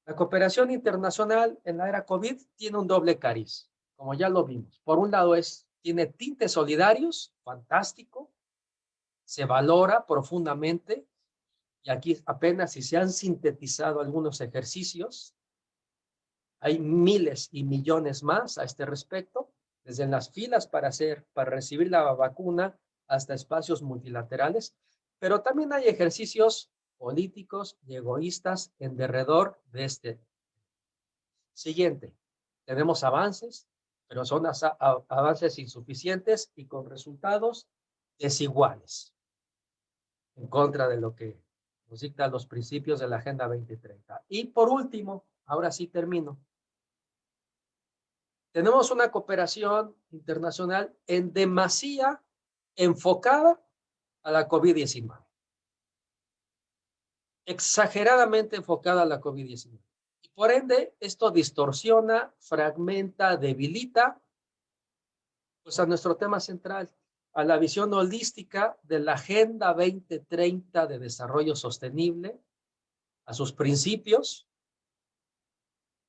La cooperación internacional en la era COVID tiene un doble cariz, como ya lo vimos. Por un lado tiene tintes solidarios, fantástico, se valora profundamente, y aquí apenas si se han sintetizado algunos ejercicios, hay miles y millones más a este respecto, desde en las filas para recibir la vacuna hasta espacios multilaterales, pero también hay ejercicios políticos y egoístas en derredor de este. Siguiente, tenemos avances, pero son avances insuficientes y con resultados desiguales, en contra de lo que nos dictan los principios de la Agenda 2030. Y por último, ahora sí termino. Tenemos una cooperación internacional en demasía enfocada a la COVID-19. Exageradamente enfocada a la COVID-19. Y por ende, esto distorsiona, fragmenta, debilita pues, a nuestro tema central, a la visión holística de la Agenda 2030 de Desarrollo Sostenible, a sus principios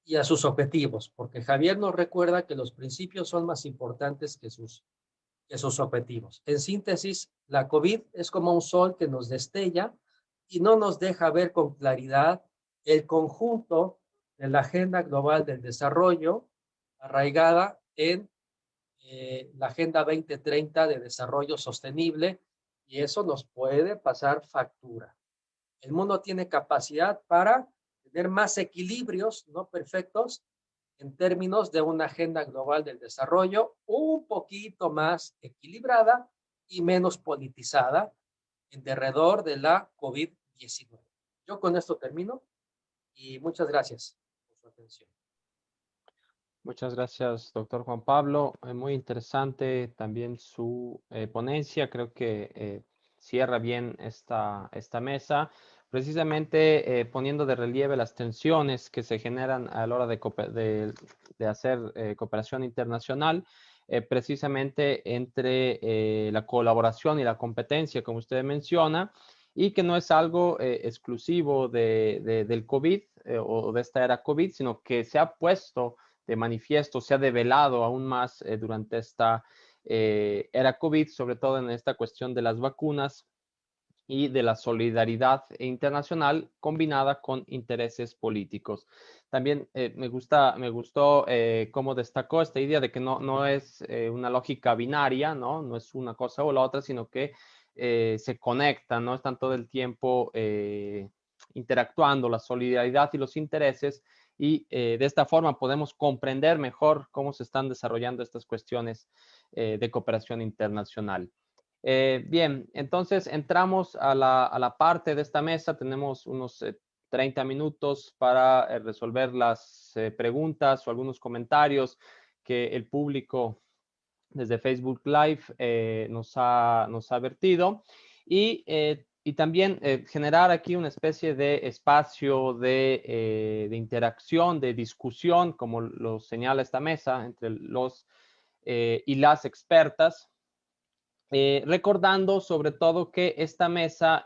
y a sus objetivos, porque Javier nos recuerda que los principios son más importantes que sus objetivos. En síntesis, la COVID es como un sol que nos destella y no nos deja ver con claridad el conjunto de la Agenda Global del Desarrollo arraigada en la Agenda 2030 de Desarrollo Sostenible, y eso nos puede pasar factura. El mundo tiene capacidad para tener más equilibrios, no perfectos, en términos de una Agenda Global del Desarrollo un poquito más equilibrada y menos politizada en derredor de la COVID-19. Yo con esto termino y muchas gracias por su atención. Muchas gracias, doctor Juan Pablo. Muy interesante también su ponencia. Creo que cierra bien esta mesa, precisamente poniendo de relieve las tensiones que se generan a la hora de hacer cooperación internacional. precisamente entre la colaboración y la competencia, como usted menciona, y que no es algo exclusivo del COVID o de esta era COVID, sino que se ha puesto de manifiesto, se ha develado aún más durante esta era COVID, sobre todo en esta cuestión de las vacunas y de la solidaridad internacional combinada con intereses políticos. También me gustó cómo destacó esta idea de que no es una lógica binaria, ¿no? No es una cosa o la otra, sino que se conectan, ¿no? Están todo el tiempo interactuando la solidaridad y los intereses y de esta forma podemos comprender mejor cómo se están desarrollando estas cuestiones de cooperación internacional. Bien, entonces entramos a la parte de esta mesa. Tenemos unos 30 minutos para resolver las preguntas o algunos comentarios que el público desde Facebook Live nos ha vertido. Y también generar aquí una especie de espacio de interacción, de discusión, como lo señala esta mesa, entre los y las expertas. Recordando sobre todo que esta mesa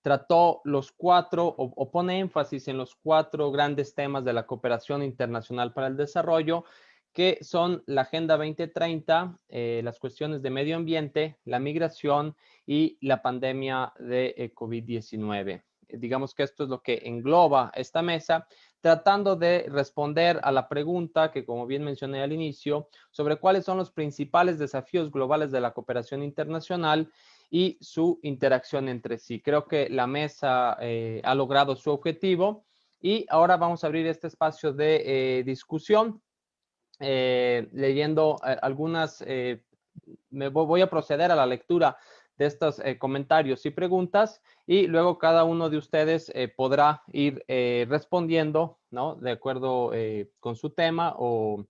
trató los cuatro o pone énfasis en los cuatro grandes temas de la cooperación internacional para el desarrollo, que son la Agenda 2030, las cuestiones de medio ambiente, la migración y la pandemia de COVID-19. Digamos que esto es lo que engloba esta mesa, tratando de responder a la pregunta que, como bien mencioné al inicio, sobre cuáles son los principales desafíos globales de la cooperación internacional y su interacción entre sí. Creo que la mesa ha logrado su objetivo y ahora vamos a abrir este espacio de discusión, leyendo algunas, voy a proceder a la lectura de estos comentarios y preguntas y luego cada uno de ustedes podrá ir respondiendo, ¿no? De acuerdo con su tema o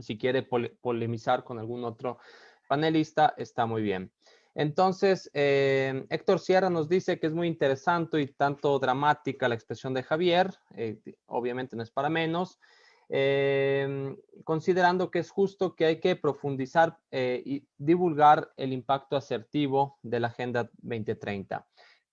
si quiere polemizar con algún otro panelista, está muy bien. Entonces, Héctor Sierra nos dice que es muy interesante y tanto dramática la expresión de Javier, obviamente no es para menos, considerando que es justo que hay que profundizar y divulgar el impacto asertivo de la Agenda 2030.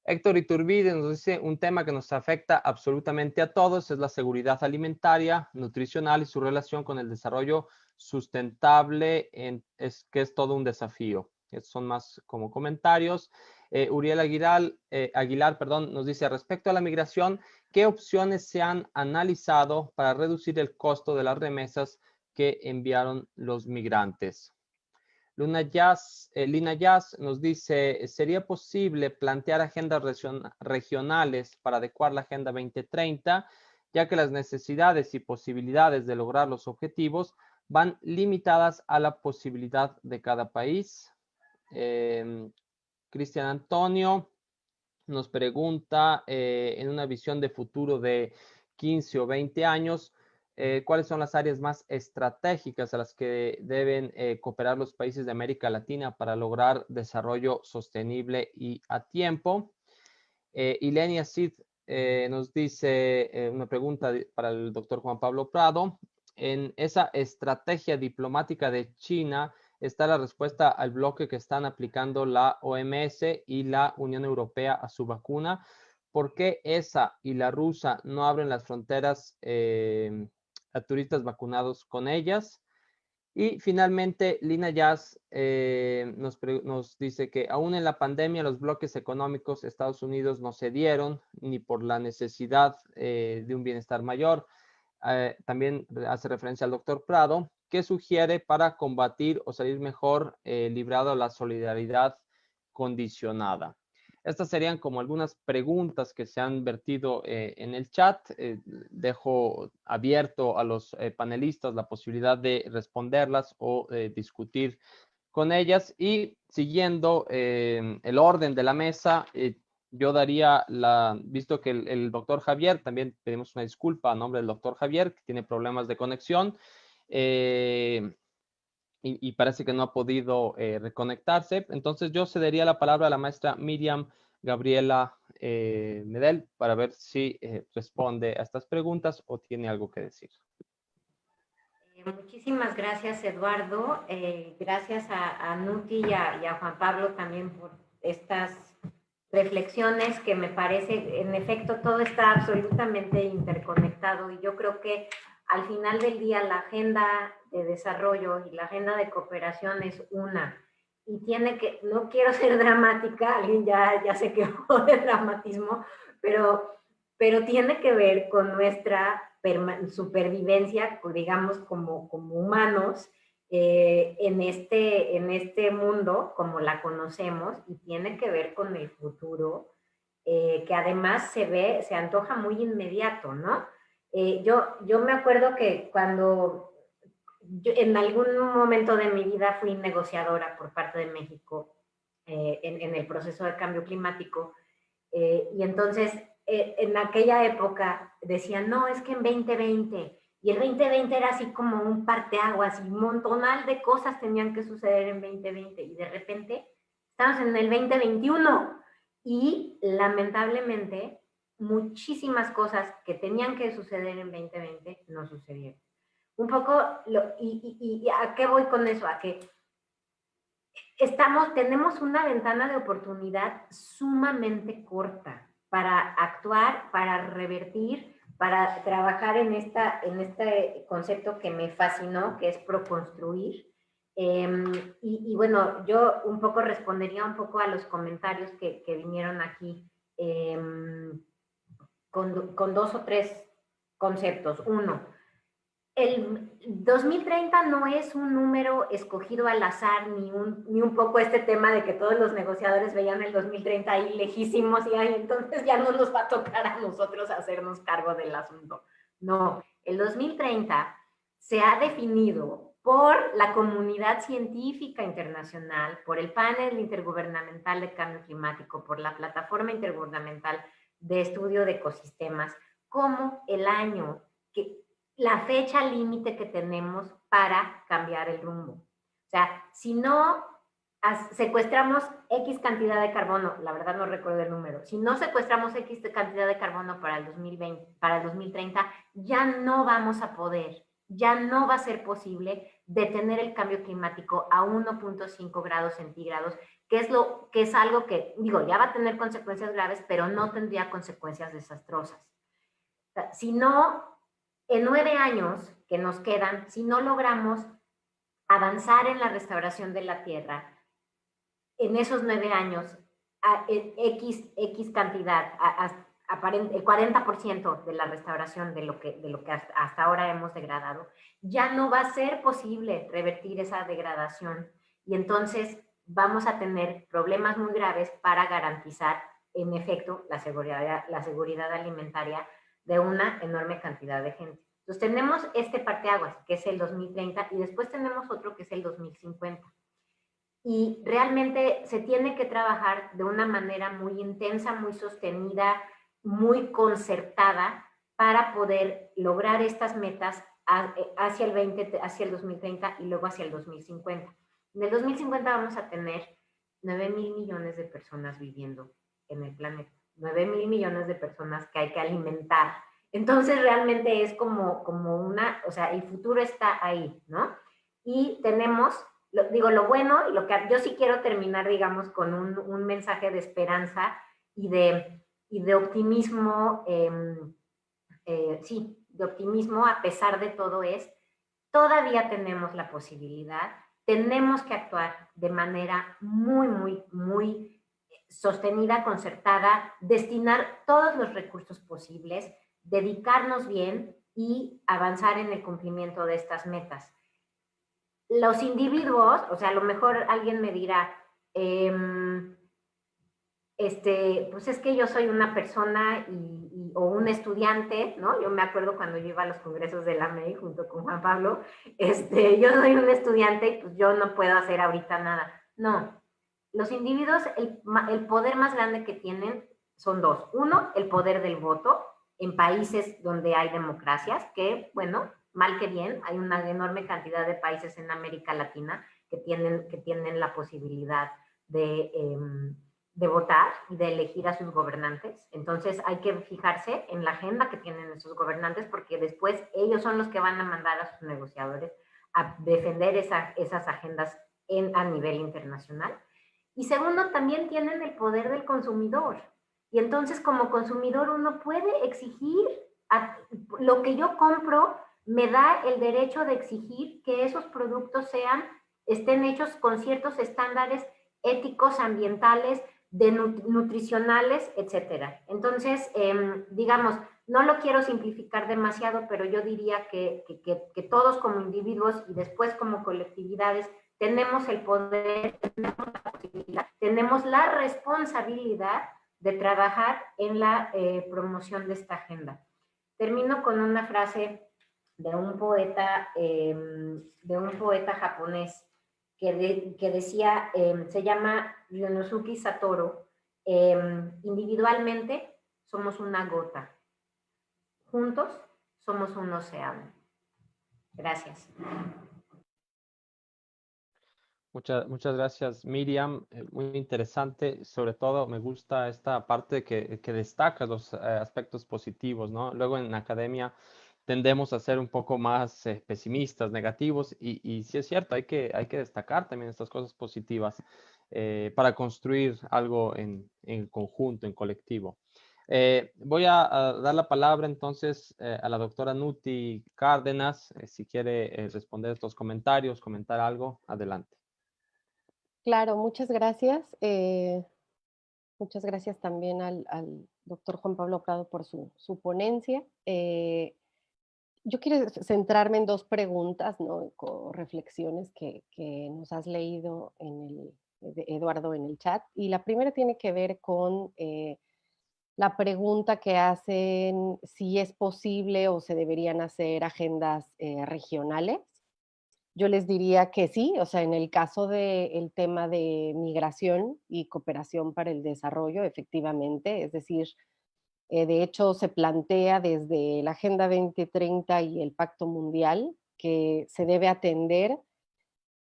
Héctor Iturbide nos dice un tema que nos afecta absolutamente a todos, es la seguridad alimentaria, nutricional y su relación con el desarrollo sustentable, que es todo un desafío. Estos son más como comentarios. Uriel Aguilar, nos dice, respecto a la migración, ¿qué opciones se han analizado para reducir el costo de las remesas que enviaron los migrantes? Lina Jazz nos dice, ¿sería posible plantear agendas regionales para adecuar la Agenda 2030, ya que las necesidades y posibilidades de lograr los objetivos van limitadas a la posibilidad de cada país? Cristian Antonio nos pregunta, en una visión de futuro de 15 o 20 años, ¿cuáles son las áreas más estratégicas a las que deben cooperar los países de América Latina para lograr desarrollo sostenible y a tiempo? Ilenia Cid nos dice una pregunta para el doctor Juan Pablo Prado. En esa estrategia diplomática de China está la respuesta al bloque que están aplicando la OMS y la Unión Europea a su vacuna. ¿Por qué esa y la rusa no abren las fronteras a turistas vacunados con ellas? Y finalmente, Lina Jazz nos dice que aún en la pandemia los bloques económicos Estados Unidos no cedieron ni por la necesidad de un bienestar mayor. También hace referencia al doctor Prado, que sugiere para combatir o salir mejor librado la solidaridad condicionada. Estas serían como algunas preguntas que se han vertido en el chat. Dejo abierto a los panelistas la posibilidad de responderlas o discutir con ellas. Y siguiendo el orden de la mesa, yo daría visto que el doctor Javier, también pedimos una disculpa a nombre del doctor Javier, que tiene problemas de conexión. Y parece que no ha podido reconectarse. Entonces yo cedería la palabra a la maestra Miriam Gabriela Medel para ver si responde a estas preguntas o tiene algo que decir. Muchísimas gracias, Eduardo. Gracias a Nuti y a Juan Pablo también por estas reflexiones que me parece, en efecto, todo está absolutamente interconectado y yo creo que al final del día la agenda de desarrollo y la agenda de cooperación es una. Y tiene que, no quiero ser dramática, alguien ya se quejó de dramatismo, pero tiene que ver con nuestra supervivencia, digamos, como humanos, en este mundo como la conocemos, y tiene que ver con el futuro, que además se antoja muy inmediato, ¿no? Yo me acuerdo que cuando en algún momento de mi vida fui negociadora por parte de México en el proceso de cambio climático, y entonces en aquella época decían, no, es que en 2020, y el 2020 era así como un parteaguas, y un montonal de cosas tenían que suceder en 2020, y de repente estamos en el 2021, y lamentablemente muchísimas cosas que tenían que suceder en 2020 no sucedieron. Un poco, y ¿a qué voy con eso? A que tenemos una ventana de oportunidad sumamente corta para actuar, para revertir, para trabajar en este concepto que me fascinó, que es proconstruir. Y bueno, yo un poco respondería un poco a los comentarios que vinieron aquí con 2 o 3 conceptos. Uno, el 2030 no es un número escogido al azar, ni un poco este tema de que todos los negociadores veían el 2030 ahí lejísimos y ahí entonces ya no nos va a tocar a nosotros hacernos cargo del asunto. No, el 2030 se ha definido por la comunidad científica internacional, por el panel intergubernamental de cambio climático, por la plataforma intergubernamental de estudio de ecosistemas, como el año la fecha límite que tenemos para cambiar el rumbo. O sea, si no secuestramos X cantidad de carbono, la verdad no recuerdo el número, si no secuestramos X cantidad de carbono para el 2020, para el 2030, ya no vamos a poder, ya no va a ser posible detener el cambio climático a 1.5 grados centígrados, que es algo que, digo, ya va a tener consecuencias graves, pero no tendría consecuencias desastrosas. O sea, si no, en 9 años que nos quedan, si no logramos avanzar en la restauración de la tierra, en esos 9 años, X cantidad, el 40% de la restauración de lo que hasta ahora hemos degradado, ya no va a ser posible revertir esa degradación. Y entonces vamos a tener problemas muy graves para garantizar, en efecto, la seguridad alimentaria de una enorme cantidad de gente. Entonces tenemos este parteaguas, que es el 2030, y después tenemos otro que es el 2050. Y realmente se tiene que trabajar de una manera muy intensa, muy sostenida, muy concertada para poder lograr estas metas hacia el 2030 y luego hacia el 2050. En el 2050 vamos a tener 9,000 millones de personas viviendo en el planeta. 9,000 millones de personas que hay que alimentar. Entonces realmente es como o sea, el futuro está ahí, ¿no? Y tenemos, lo bueno, lo que yo sí quiero terminar, digamos, con un mensaje de esperanza y de optimismo, sí, de optimismo a pesar de todo todavía tenemos la posibilidad, tenemos que actuar de manera muy, muy, muy sostenida, concertada, destinar todos los recursos posibles, dedicarnos bien y avanzar en el cumplimiento de estas metas. Los individuos, o sea, a lo mejor alguien me dirá, pues es que yo soy una persona o un estudiante, ¿no? Yo me acuerdo cuando yo iba a los congresos de la MEI junto con Juan Pablo, yo soy un estudiante y pues yo no puedo hacer ahorita nada. No, los individuos, el poder más grande que tienen son dos. Uno, el poder del voto en países donde hay democracias, que, bueno, mal que bien, hay una enorme cantidad de países en América Latina que tienen la posibilidad de de votar y de elegir a sus gobernantes. Entonces hay que fijarse en la agenda que tienen esos gobernantes, porque después ellos son los que van a mandar a sus negociadores a defender esas agendas a nivel internacional. Y segundo, también tienen el poder del consumidor. Y entonces como consumidor uno puede exigir, lo que yo compro me da el derecho de exigir que esos productos estén hechos con ciertos estándares éticos, ambientales, nutricionales, etcétera. Entonces, digamos, no lo quiero simplificar demasiado, pero yo diría que todos como individuos y después como colectividades tenemos el poder, tenemos la posibilidad, tenemos la responsabilidad de trabajar en la promoción de esta agenda. Termino con una frase de un poeta japonés que decía, se llama Ryonosuke Satoru, individualmente somos una gota, juntos somos un océano. Gracias. Muchas gracias, Miriam. Muy interesante. Sobre todo me gusta esta parte que destaca los aspectos positivos, ¿no? Luego en academia tendemos a ser un poco más pesimistas, negativos, y sí es cierto, hay que destacar también estas cosas positivas para construir algo en conjunto, en colectivo. Voy a dar la palabra entonces a la doctora Nuti Cárdenas. Si quiere responder estos comentarios, comentar algo, adelante. Claro, muchas gracias. Muchas gracias también al doctor Juan Pablo Prado por su ponencia. Yo quiero centrarme en dos preguntas, ¿no? Reflexiones que nos has leído Eduardo, en el chat. Y la primera tiene que ver con la pregunta que hacen si es posible o se deberían hacer agendas regionales. Yo les diría que sí, o sea, en el caso del tema de migración y cooperación para el desarrollo, efectivamente, es decir, de hecho se plantea desde la Agenda 2030 y el Pacto Mundial que se debe atender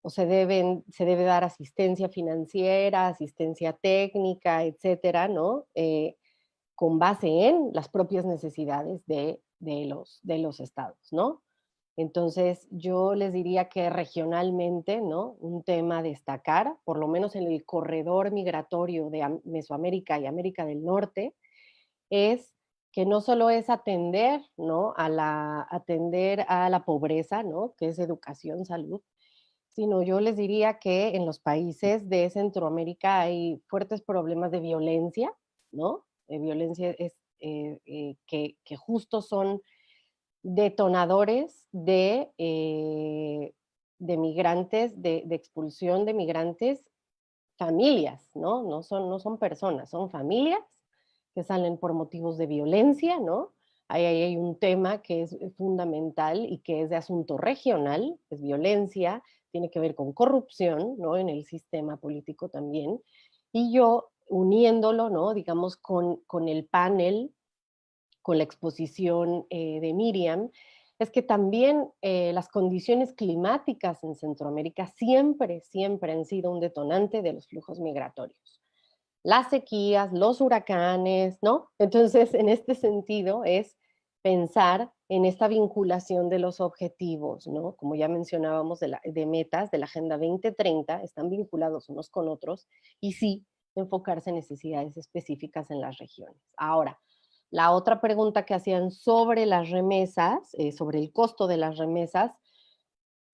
o se debe dar asistencia financiera, asistencia técnica, etcétera, ¿no? Con base en las propias necesidades de los estados, ¿no? Entonces, yo les diría que regionalmente, ¿no? Un tema a destacar, por lo menos en el corredor migratorio de Mesoamérica y América del Norte, es que no solo es atender, ¿no? Atender a la pobreza, ¿no? Que es educación, salud, sino yo les diría que en los países de Centroamérica hay fuertes problemas de violencia, ¿no? Violencia que justo son detonadores de migrantes, de expulsión de migrantes, familias, ¿no? No son personas, son familias que salen por motivos de violencia, ¿no? Ahí hay un tema que es fundamental y que es de asunto regional, es violencia, tiene que ver con corrupción, ¿no? En el sistema político también. Y yo uniéndolo, ¿no? Digamos, con el panel, con la exposición de Miriam, es que también las condiciones climáticas en Centroamérica siempre han sido un detonante de los flujos migratorios. Las sequías, los huracanes, ¿no? Entonces, en este sentido es pensar en esta vinculación de los objetivos, ¿no? Como ya mencionábamos de metas de la Agenda 2030, están vinculados unos con otros y sí enfocarse en necesidades específicas en las regiones. Ahora, la otra pregunta que hacían sobre las remesas, sobre el costo de las remesas,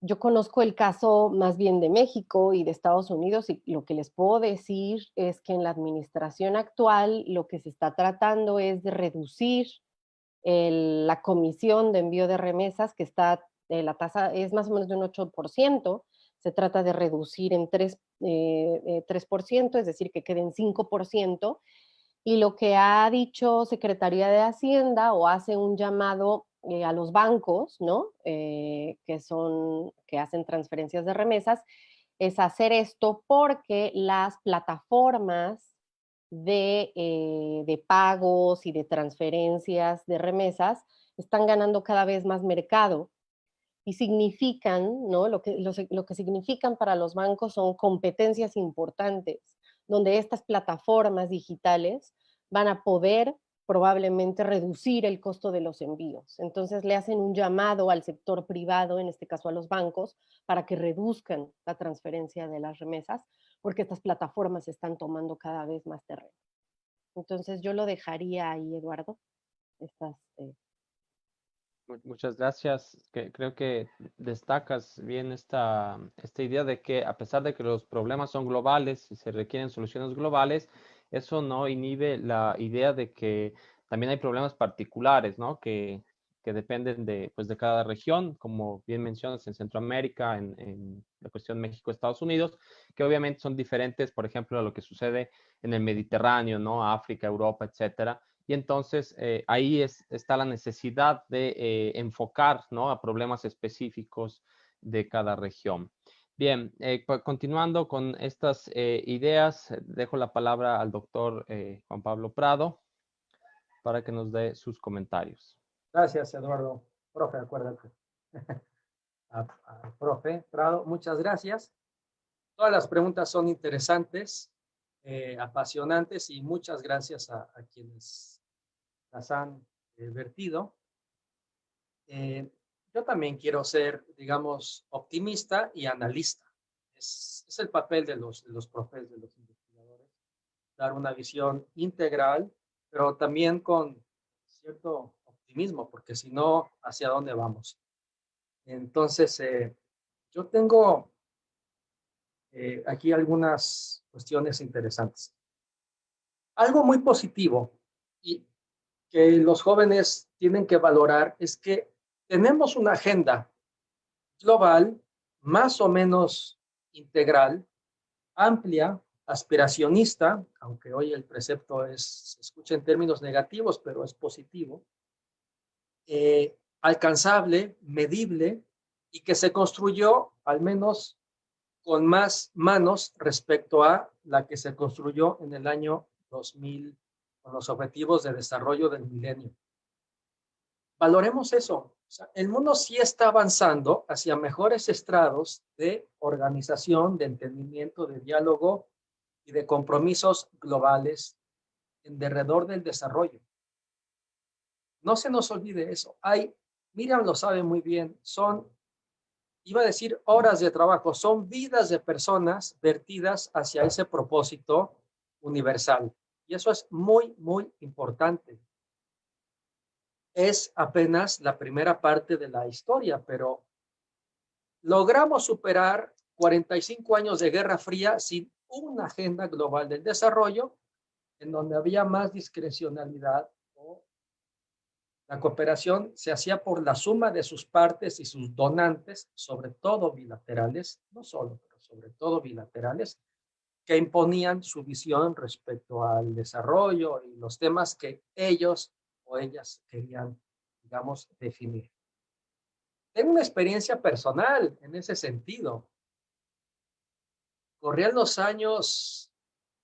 yo conozco el caso más bien de México y de Estados Unidos y lo que les puedo decir es que en la administración actual lo que se está tratando es de reducir la comisión de envío de remesas, que está, la tasa es más o menos de un 8%, se trata de reducir en 3%, es decir, que quede en 5%, y lo que ha dicho Secretaría de Hacienda o hace un llamado a los bancos, ¿no? Que hacen transferencias de remesas, es hacer esto porque las plataformas de pagos y de transferencias de remesas están ganando cada vez más mercado y significan, ¿no? Lo que significan para los bancos son competencias importantes, donde estas plataformas digitales van a poder probablemente reducir el costo de los envíos. Entonces le hacen un llamado al sector privado, en este caso a los bancos, para que reduzcan la transferencia de las remesas, porque estas plataformas están tomando cada vez más terreno. Entonces yo lo dejaría ahí, Eduardo. Muchas gracias. Creo que destacas bien esta idea de que a pesar de que los problemas son globales y se requieren soluciones globales, eso no inhibe la idea de que también hay problemas particulares, ¿no? Que dependen de cada región, como bien mencionas, en Centroamérica, en la cuestión México-Estados Unidos, que obviamente son diferentes, por ejemplo, a lo que sucede en el Mediterráneo, ¿no? África, Europa, etcétera. Y entonces ahí está la necesidad de enfocar, ¿no? A problemas específicos de cada región. Bien, continuando con estas ideas, dejo la palabra al doctor Juan Pablo Prado para que nos dé sus comentarios. Gracias, Eduardo. Profe, acuérdate. Profe Prado, muchas gracias. Todas las preguntas son interesantes, apasionantes, y muchas gracias a quienes las han vertido. Yo también quiero ser, digamos, optimista y analista. Es el papel de los profes, de los investigadores, dar una visión integral, pero también con cierto optimismo, porque si no, ¿hacia dónde vamos? Entonces, yo tengo aquí algunas cuestiones interesantes. Algo muy positivo y que los jóvenes tienen que valorar es que tenemos una agenda global más o menos integral, amplia, aspiracionista, aunque hoy el precepto se escucha en términos negativos, pero es positivo, alcanzable, medible, y que se construyó al menos con más manos respecto a la que se construyó en el año 2000 con los objetivos de desarrollo del milenio. Valoremos eso. O sea, el mundo sí está avanzando hacia mejores estrados de organización, de entendimiento, de diálogo y de compromisos globales en derredor del desarrollo. No se nos olvide eso. Miriam lo sabe muy bien, iba a decir horas de trabajo, son vidas de personas vertidas hacia ese propósito universal. Y eso es muy, muy importante. Es apenas la primera parte de la historia, pero logramos superar 45 años de Guerra Fría sin una agenda global del desarrollo, en donde había más discrecionalidad. La cooperación se hacía por la suma de sus partes y sus donantes, sobre todo bilaterales, no solo, pero sobre todo bilaterales, que imponían su visión respecto al desarrollo y los temas que ellos o ellas querían, digamos, definir. Tengo una experiencia personal en ese sentido. Corrían los años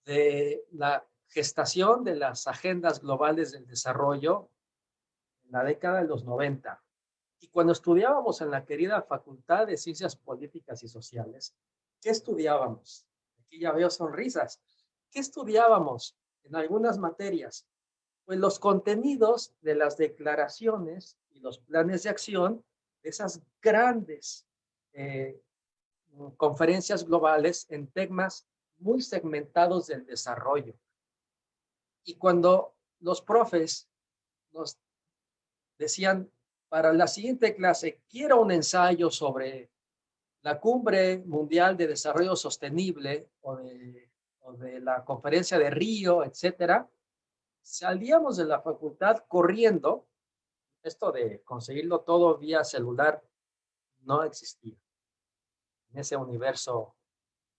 de la gestación de las agendas globales del desarrollo en la década de los 90. Y cuando estudiábamos en la querida Facultad de Ciencias Políticas y Sociales, ¿qué estudiábamos? Aquí ya veo sonrisas. ¿Qué estudiábamos en algunas materias? Pues los contenidos de las declaraciones y los planes de acción de esas grandes conferencias globales en temas muy segmentados del desarrollo. Y cuando los profes nos decían, para la siguiente clase, quiero un ensayo sobre la Cumbre Mundial de Desarrollo Sostenible o de la Conferencia de Río, etcétera, salíamos de la facultad corriendo. Esto de conseguirlo todo vía celular no existía. En ese universo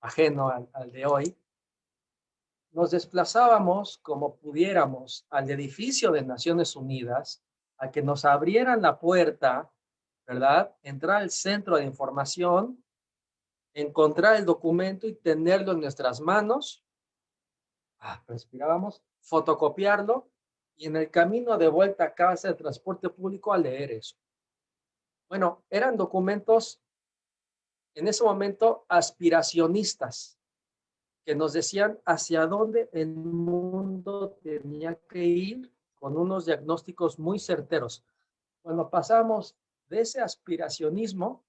ajeno al de hoy, nos desplazábamos como pudiéramos al edificio de Naciones Unidas a que nos abrieran la puerta, ¿verdad? Entrar al centro de información, encontrar el documento y tenerlo en nuestras manos. Respirábamos, fotocopiarlo y en el camino de vuelta a casa de transporte público a leer eso. Bueno, eran documentos en ese momento aspiracionistas, que nos decían hacia dónde el mundo tenía que ir con unos diagnósticos muy certeros. Cuando pasamos de ese aspiracionismo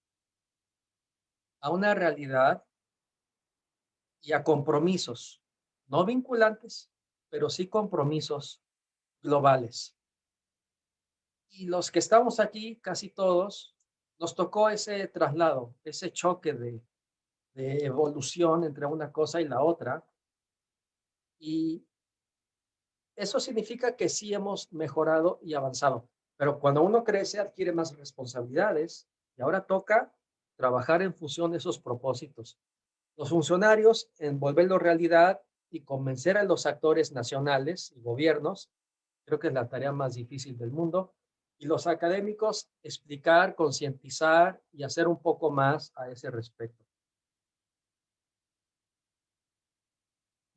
a una realidad y a compromisos, no vinculantes, pero sí compromisos globales. Y los que estamos aquí, casi todos, nos tocó ese traslado, ese choque de evolución entre una cosa y la otra. Y eso significa que sí hemos mejorado y avanzado. Pero cuando uno crece, adquiere más responsabilidades y ahora toca trabajar en función de esos propósitos. Los funcionarios, envolverlo realidad y convencer a los actores nacionales y gobiernos, creo que es la tarea más difícil del mundo. Y los académicos, explicar, concientizar y hacer un poco más a ese respecto.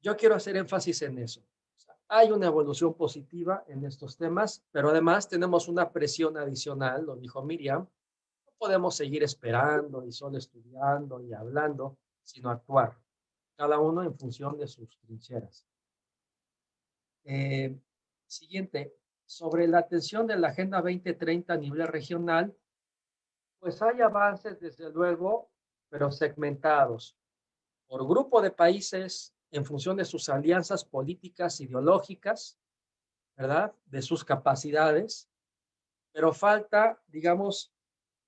Yo quiero hacer énfasis en eso. O sea, hay una evolución positiva en estos temas, pero además tenemos una presión adicional, lo dijo Miriam. No podemos seguir esperando y solo estudiando y hablando, sino actuar, cada uno en función de sus trincheras. Siguiente, sobre la atención de la Agenda 2030 a nivel regional, pues hay avances desde luego, pero segmentados por grupo de países en función de sus alianzas políticas, ideológicas, ¿verdad? De sus capacidades, pero falta, digamos,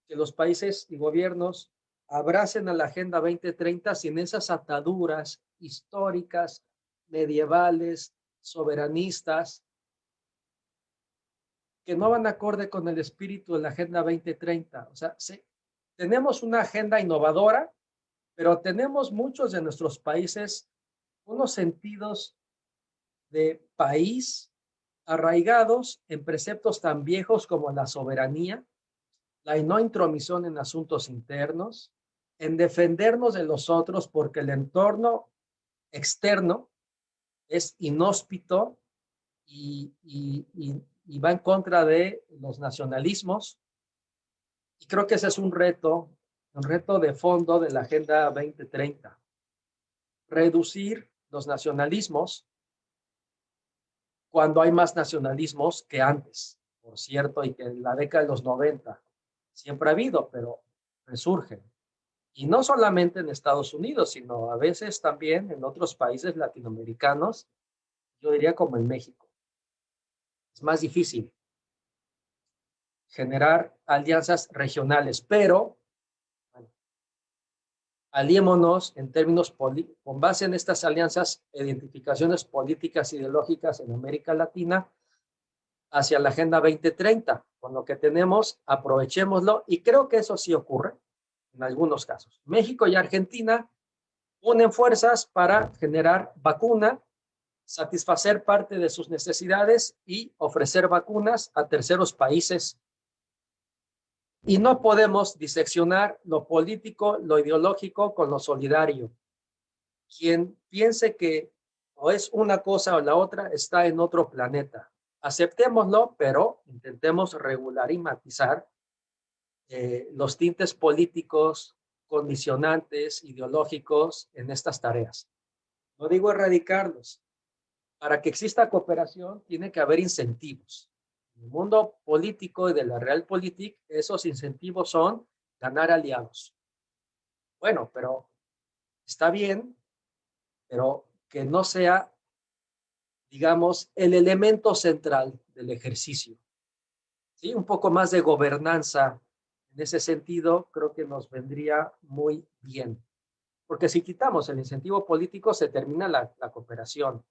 que los países y gobiernos abracen a la Agenda 2030 sin esas ataduras históricas, medievales, soberanistas, que no van acorde con el espíritu de la Agenda 2030. O sea, sí, tenemos una agenda innovadora, pero tenemos muchos de nuestros países unos sentidos de país arraigados en preceptos tan viejos como la soberanía, la no intromisión en asuntos internos, en defendernos de los otros porque el entorno externo es inhóspito y va en contra de los nacionalismos. Y creo que ese es un reto de fondo de la Agenda 2030. Reducir los nacionalismos cuando hay más nacionalismos que antes, por cierto, y que en la década de los 90 siempre ha habido, pero resurgen. Y no solamente en Estados Unidos, sino a veces también en otros países latinoamericanos, yo diría como en México. Es más difícil generar alianzas regionales, pero bueno, aliémonos en términos con base en estas alianzas, identificaciones políticas ideológicas en América Latina hacia la Agenda 2030. Con lo que tenemos, aprovechémoslo y creo que eso sí ocurre en algunos casos. México y Argentina unen fuerzas para generar vacuna, satisfacer parte de sus necesidades y ofrecer vacunas a terceros países. Y no podemos diseccionar lo político, lo ideológico con lo solidario. Quien piense que o es una cosa o la otra está en otro planeta. Aceptémoslo, pero intentemos regular y matizar los tintes políticos, condicionantes, ideológicos en estas tareas. No digo erradicarlos. Para que exista cooperación tiene que haber incentivos. En el mundo político y de la realpolitik, esos incentivos son ganar aliados. Bueno, pero está bien, pero que no sea, digamos, el elemento central del ejercicio. ¿Sí? Un poco más de gobernanza en ese sentido creo que nos vendría muy bien. Porque si quitamos el incentivo político se termina la cooperación.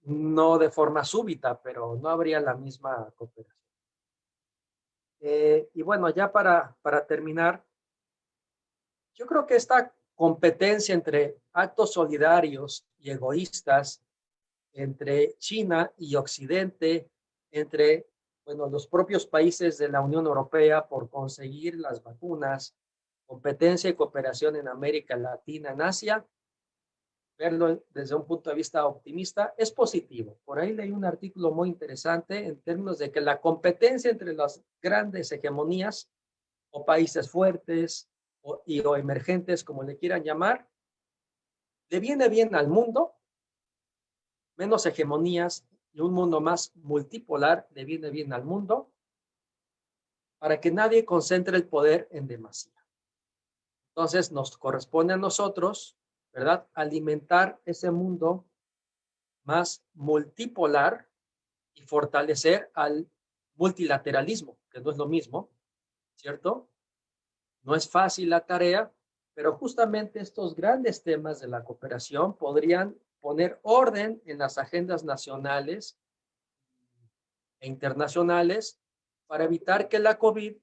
No de forma súbita, pero no habría la misma cooperación. Y bueno, ya para terminar, yo creo que esta competencia entre actos solidarios y egoístas, entre China y Occidente, entre los propios países de la Unión Europea por conseguir las vacunas, competencia y cooperación en América Latina, en Asia, verlo desde un punto de vista optimista, es positivo. Por ahí leí un artículo muy interesante en términos de que la competencia entre las grandes hegemonías o países fuertes o emergentes, como le quieran llamar, le viene bien al mundo, menos hegemonías y un mundo más multipolar le viene bien al mundo, para que nadie concentre el poder en demasía. Entonces nos corresponde a nosotros, ¿verdad?, alimentar ese mundo más multipolar y fortalecer al multilateralismo, que no es lo mismo, ¿cierto? No es fácil la tarea, pero justamente estos grandes temas de la cooperación podrían poner orden en las agendas nacionales e internacionales para evitar que la COVID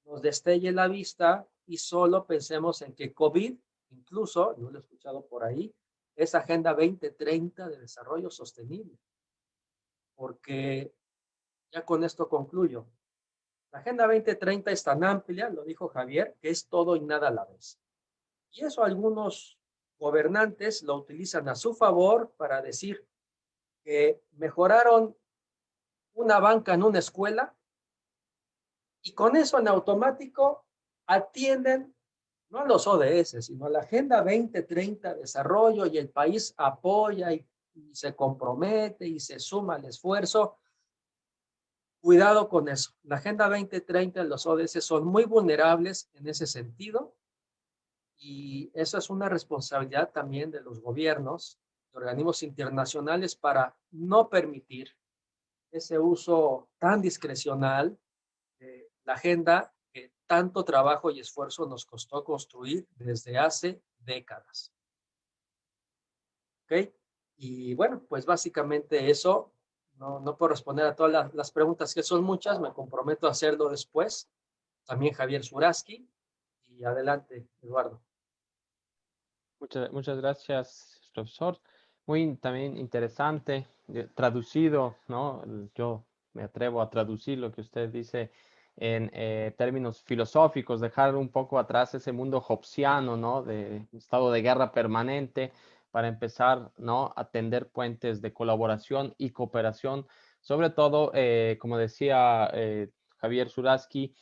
nos destelle la vista y solo pensemos en que COVID, incluso, yo lo he escuchado por ahí, es Agenda 2030 de Desarrollo Sostenible. Porque ya con esto concluyo. La Agenda 2030 es tan amplia, lo dijo Javier, que es todo y nada a la vez. Y eso algunos gobernantes lo utilizan a su favor para decir que mejoraron una banca en una escuela y con eso en automático atienden no a los ODS, sino a la Agenda 2030 desarrollo, y el país apoya y se compromete y se suma al esfuerzo. Cuidado con eso. La Agenda 2030 y los ODS son muy vulnerables en ese sentido, y eso es una responsabilidad también de los gobiernos, de organismos internacionales, para no permitir ese uso tan discrecional de la agenda que tanto trabajo y esfuerzo nos costó construir desde hace décadas. ¿Ok? Y bueno, pues básicamente eso. No puedo responder a todas las preguntas, que son muchas, me comprometo a hacerlo después. También Javier Zuraski. Y adelante, Eduardo. Muchas gracias, profesor. Muy también interesante, traducido, ¿no? Yo me atrevo a traducir lo que usted dice en términos filosóficos, dejar un poco atrás ese mundo hobbesiano, ¿no? De estado de guerra permanente, para empezar, ¿no?, a tender puentes de colaboración y cooperación, sobre todo, como decía Javier Zuraski,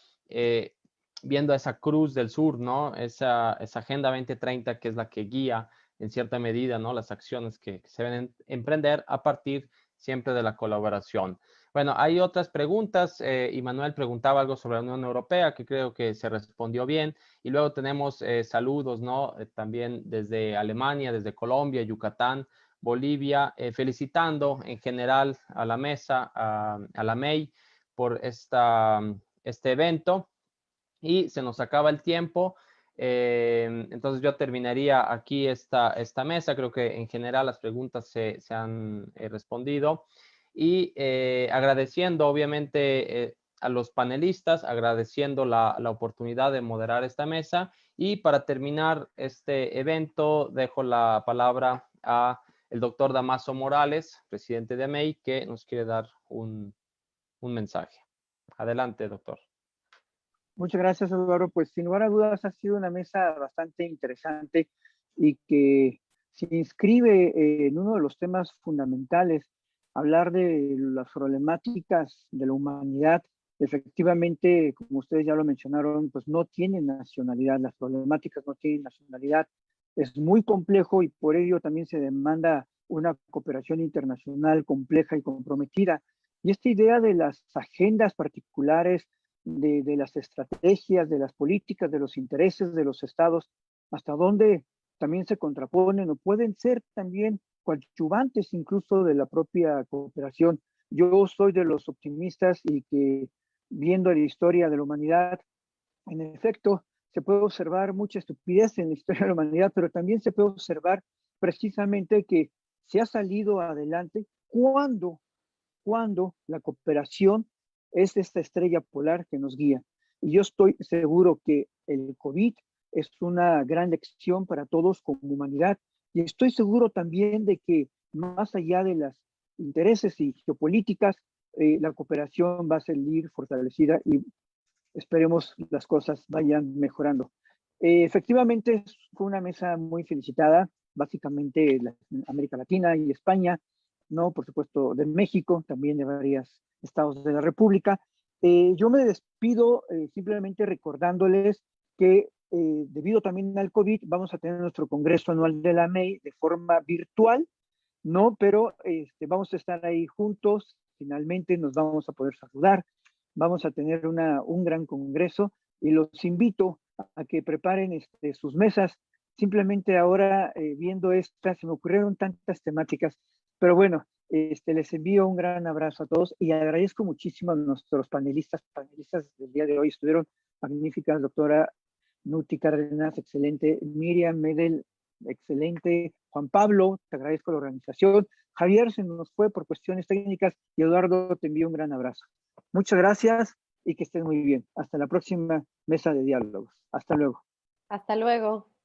viendo esa cruz del sur, ¿no? Esa Agenda 2030, que es la que guía en cierta medida, ¿no?, las acciones que se deben emprender a partir siempre de la colaboración. Bueno, hay otras preguntas. Manuel preguntaba algo sobre la Unión Europea, que creo que se respondió bien. Y luego tenemos saludos, ¿no? También desde Alemania, desde Colombia, Yucatán, Bolivia, felicitando en general a la mesa, a la MEI, por este evento. Y se nos acaba el tiempo. Entonces yo terminaría aquí esta mesa. Creo que en general las preguntas se han respondido. Y agradeciendo obviamente a los panelistas, agradeciendo la oportunidad de moderar esta mesa. Y para terminar este evento, dejo la palabra a el doctor Damaso Morales, presidente de AMEI, que nos quiere dar un mensaje. Adelante, doctor. Muchas gracias, Eduardo. Pues sin lugar a dudas ha sido una mesa bastante interesante y que se inscribe en uno de los temas fundamentales, hablar de las problemáticas de la humanidad. Efectivamente, como ustedes ya lo mencionaron, pues no tienen nacionalidad, las problemáticas no tienen nacionalidad. Es muy complejo y por ello también se demanda una cooperación internacional compleja y comprometida. Y esta idea de las agendas particulares, de las estrategias, de las políticas, de los intereses de los estados, hasta dónde también se contraponen o pueden ser también coadyuvantes incluso de la propia cooperación. Yo soy de los optimistas y que viendo la historia de la humanidad, en efecto, se puede observar mucha estupidez en la historia de la humanidad, pero también se puede observar precisamente que se ha salido adelante cuando la cooperación es esta estrella polar que nos guía. Y yo estoy seguro que el COVID es una gran lección para todos como humanidad. Y estoy seguro también de que más allá de los intereses y geopolíticas, la cooperación va a salir fortalecida y esperemos las cosas vayan mejorando. Efectivamente, fue una mesa muy felicitada, básicamente América Latina y España, ¿no? Por supuesto, de México, también de varios estados de la República. Yo me despido simplemente recordándoles que debido también al COVID, vamos a tener nuestro congreso anual de la MEI de forma virtual, ¿no? Pero vamos a estar ahí juntos, finalmente nos vamos a poder saludar, vamos a tener un gran congreso y los invito a que preparen sus mesas. Simplemente ahora, viendo esta, se me ocurrieron tantas temáticas, pero bueno, les envío un gran abrazo a todos y agradezco muchísimo a nuestros panelistas del día de hoy. Estuvieron magníficas, doctora Nuti Cárdenas, excelente, Miriam Medel, excelente, Juan Pablo, te agradezco la organización, Javier se nos fue por cuestiones técnicas y Eduardo, te envío un gran abrazo. Muchas gracias y que estén muy bien. Hasta la próxima mesa de diálogos. Hasta luego. Hasta luego.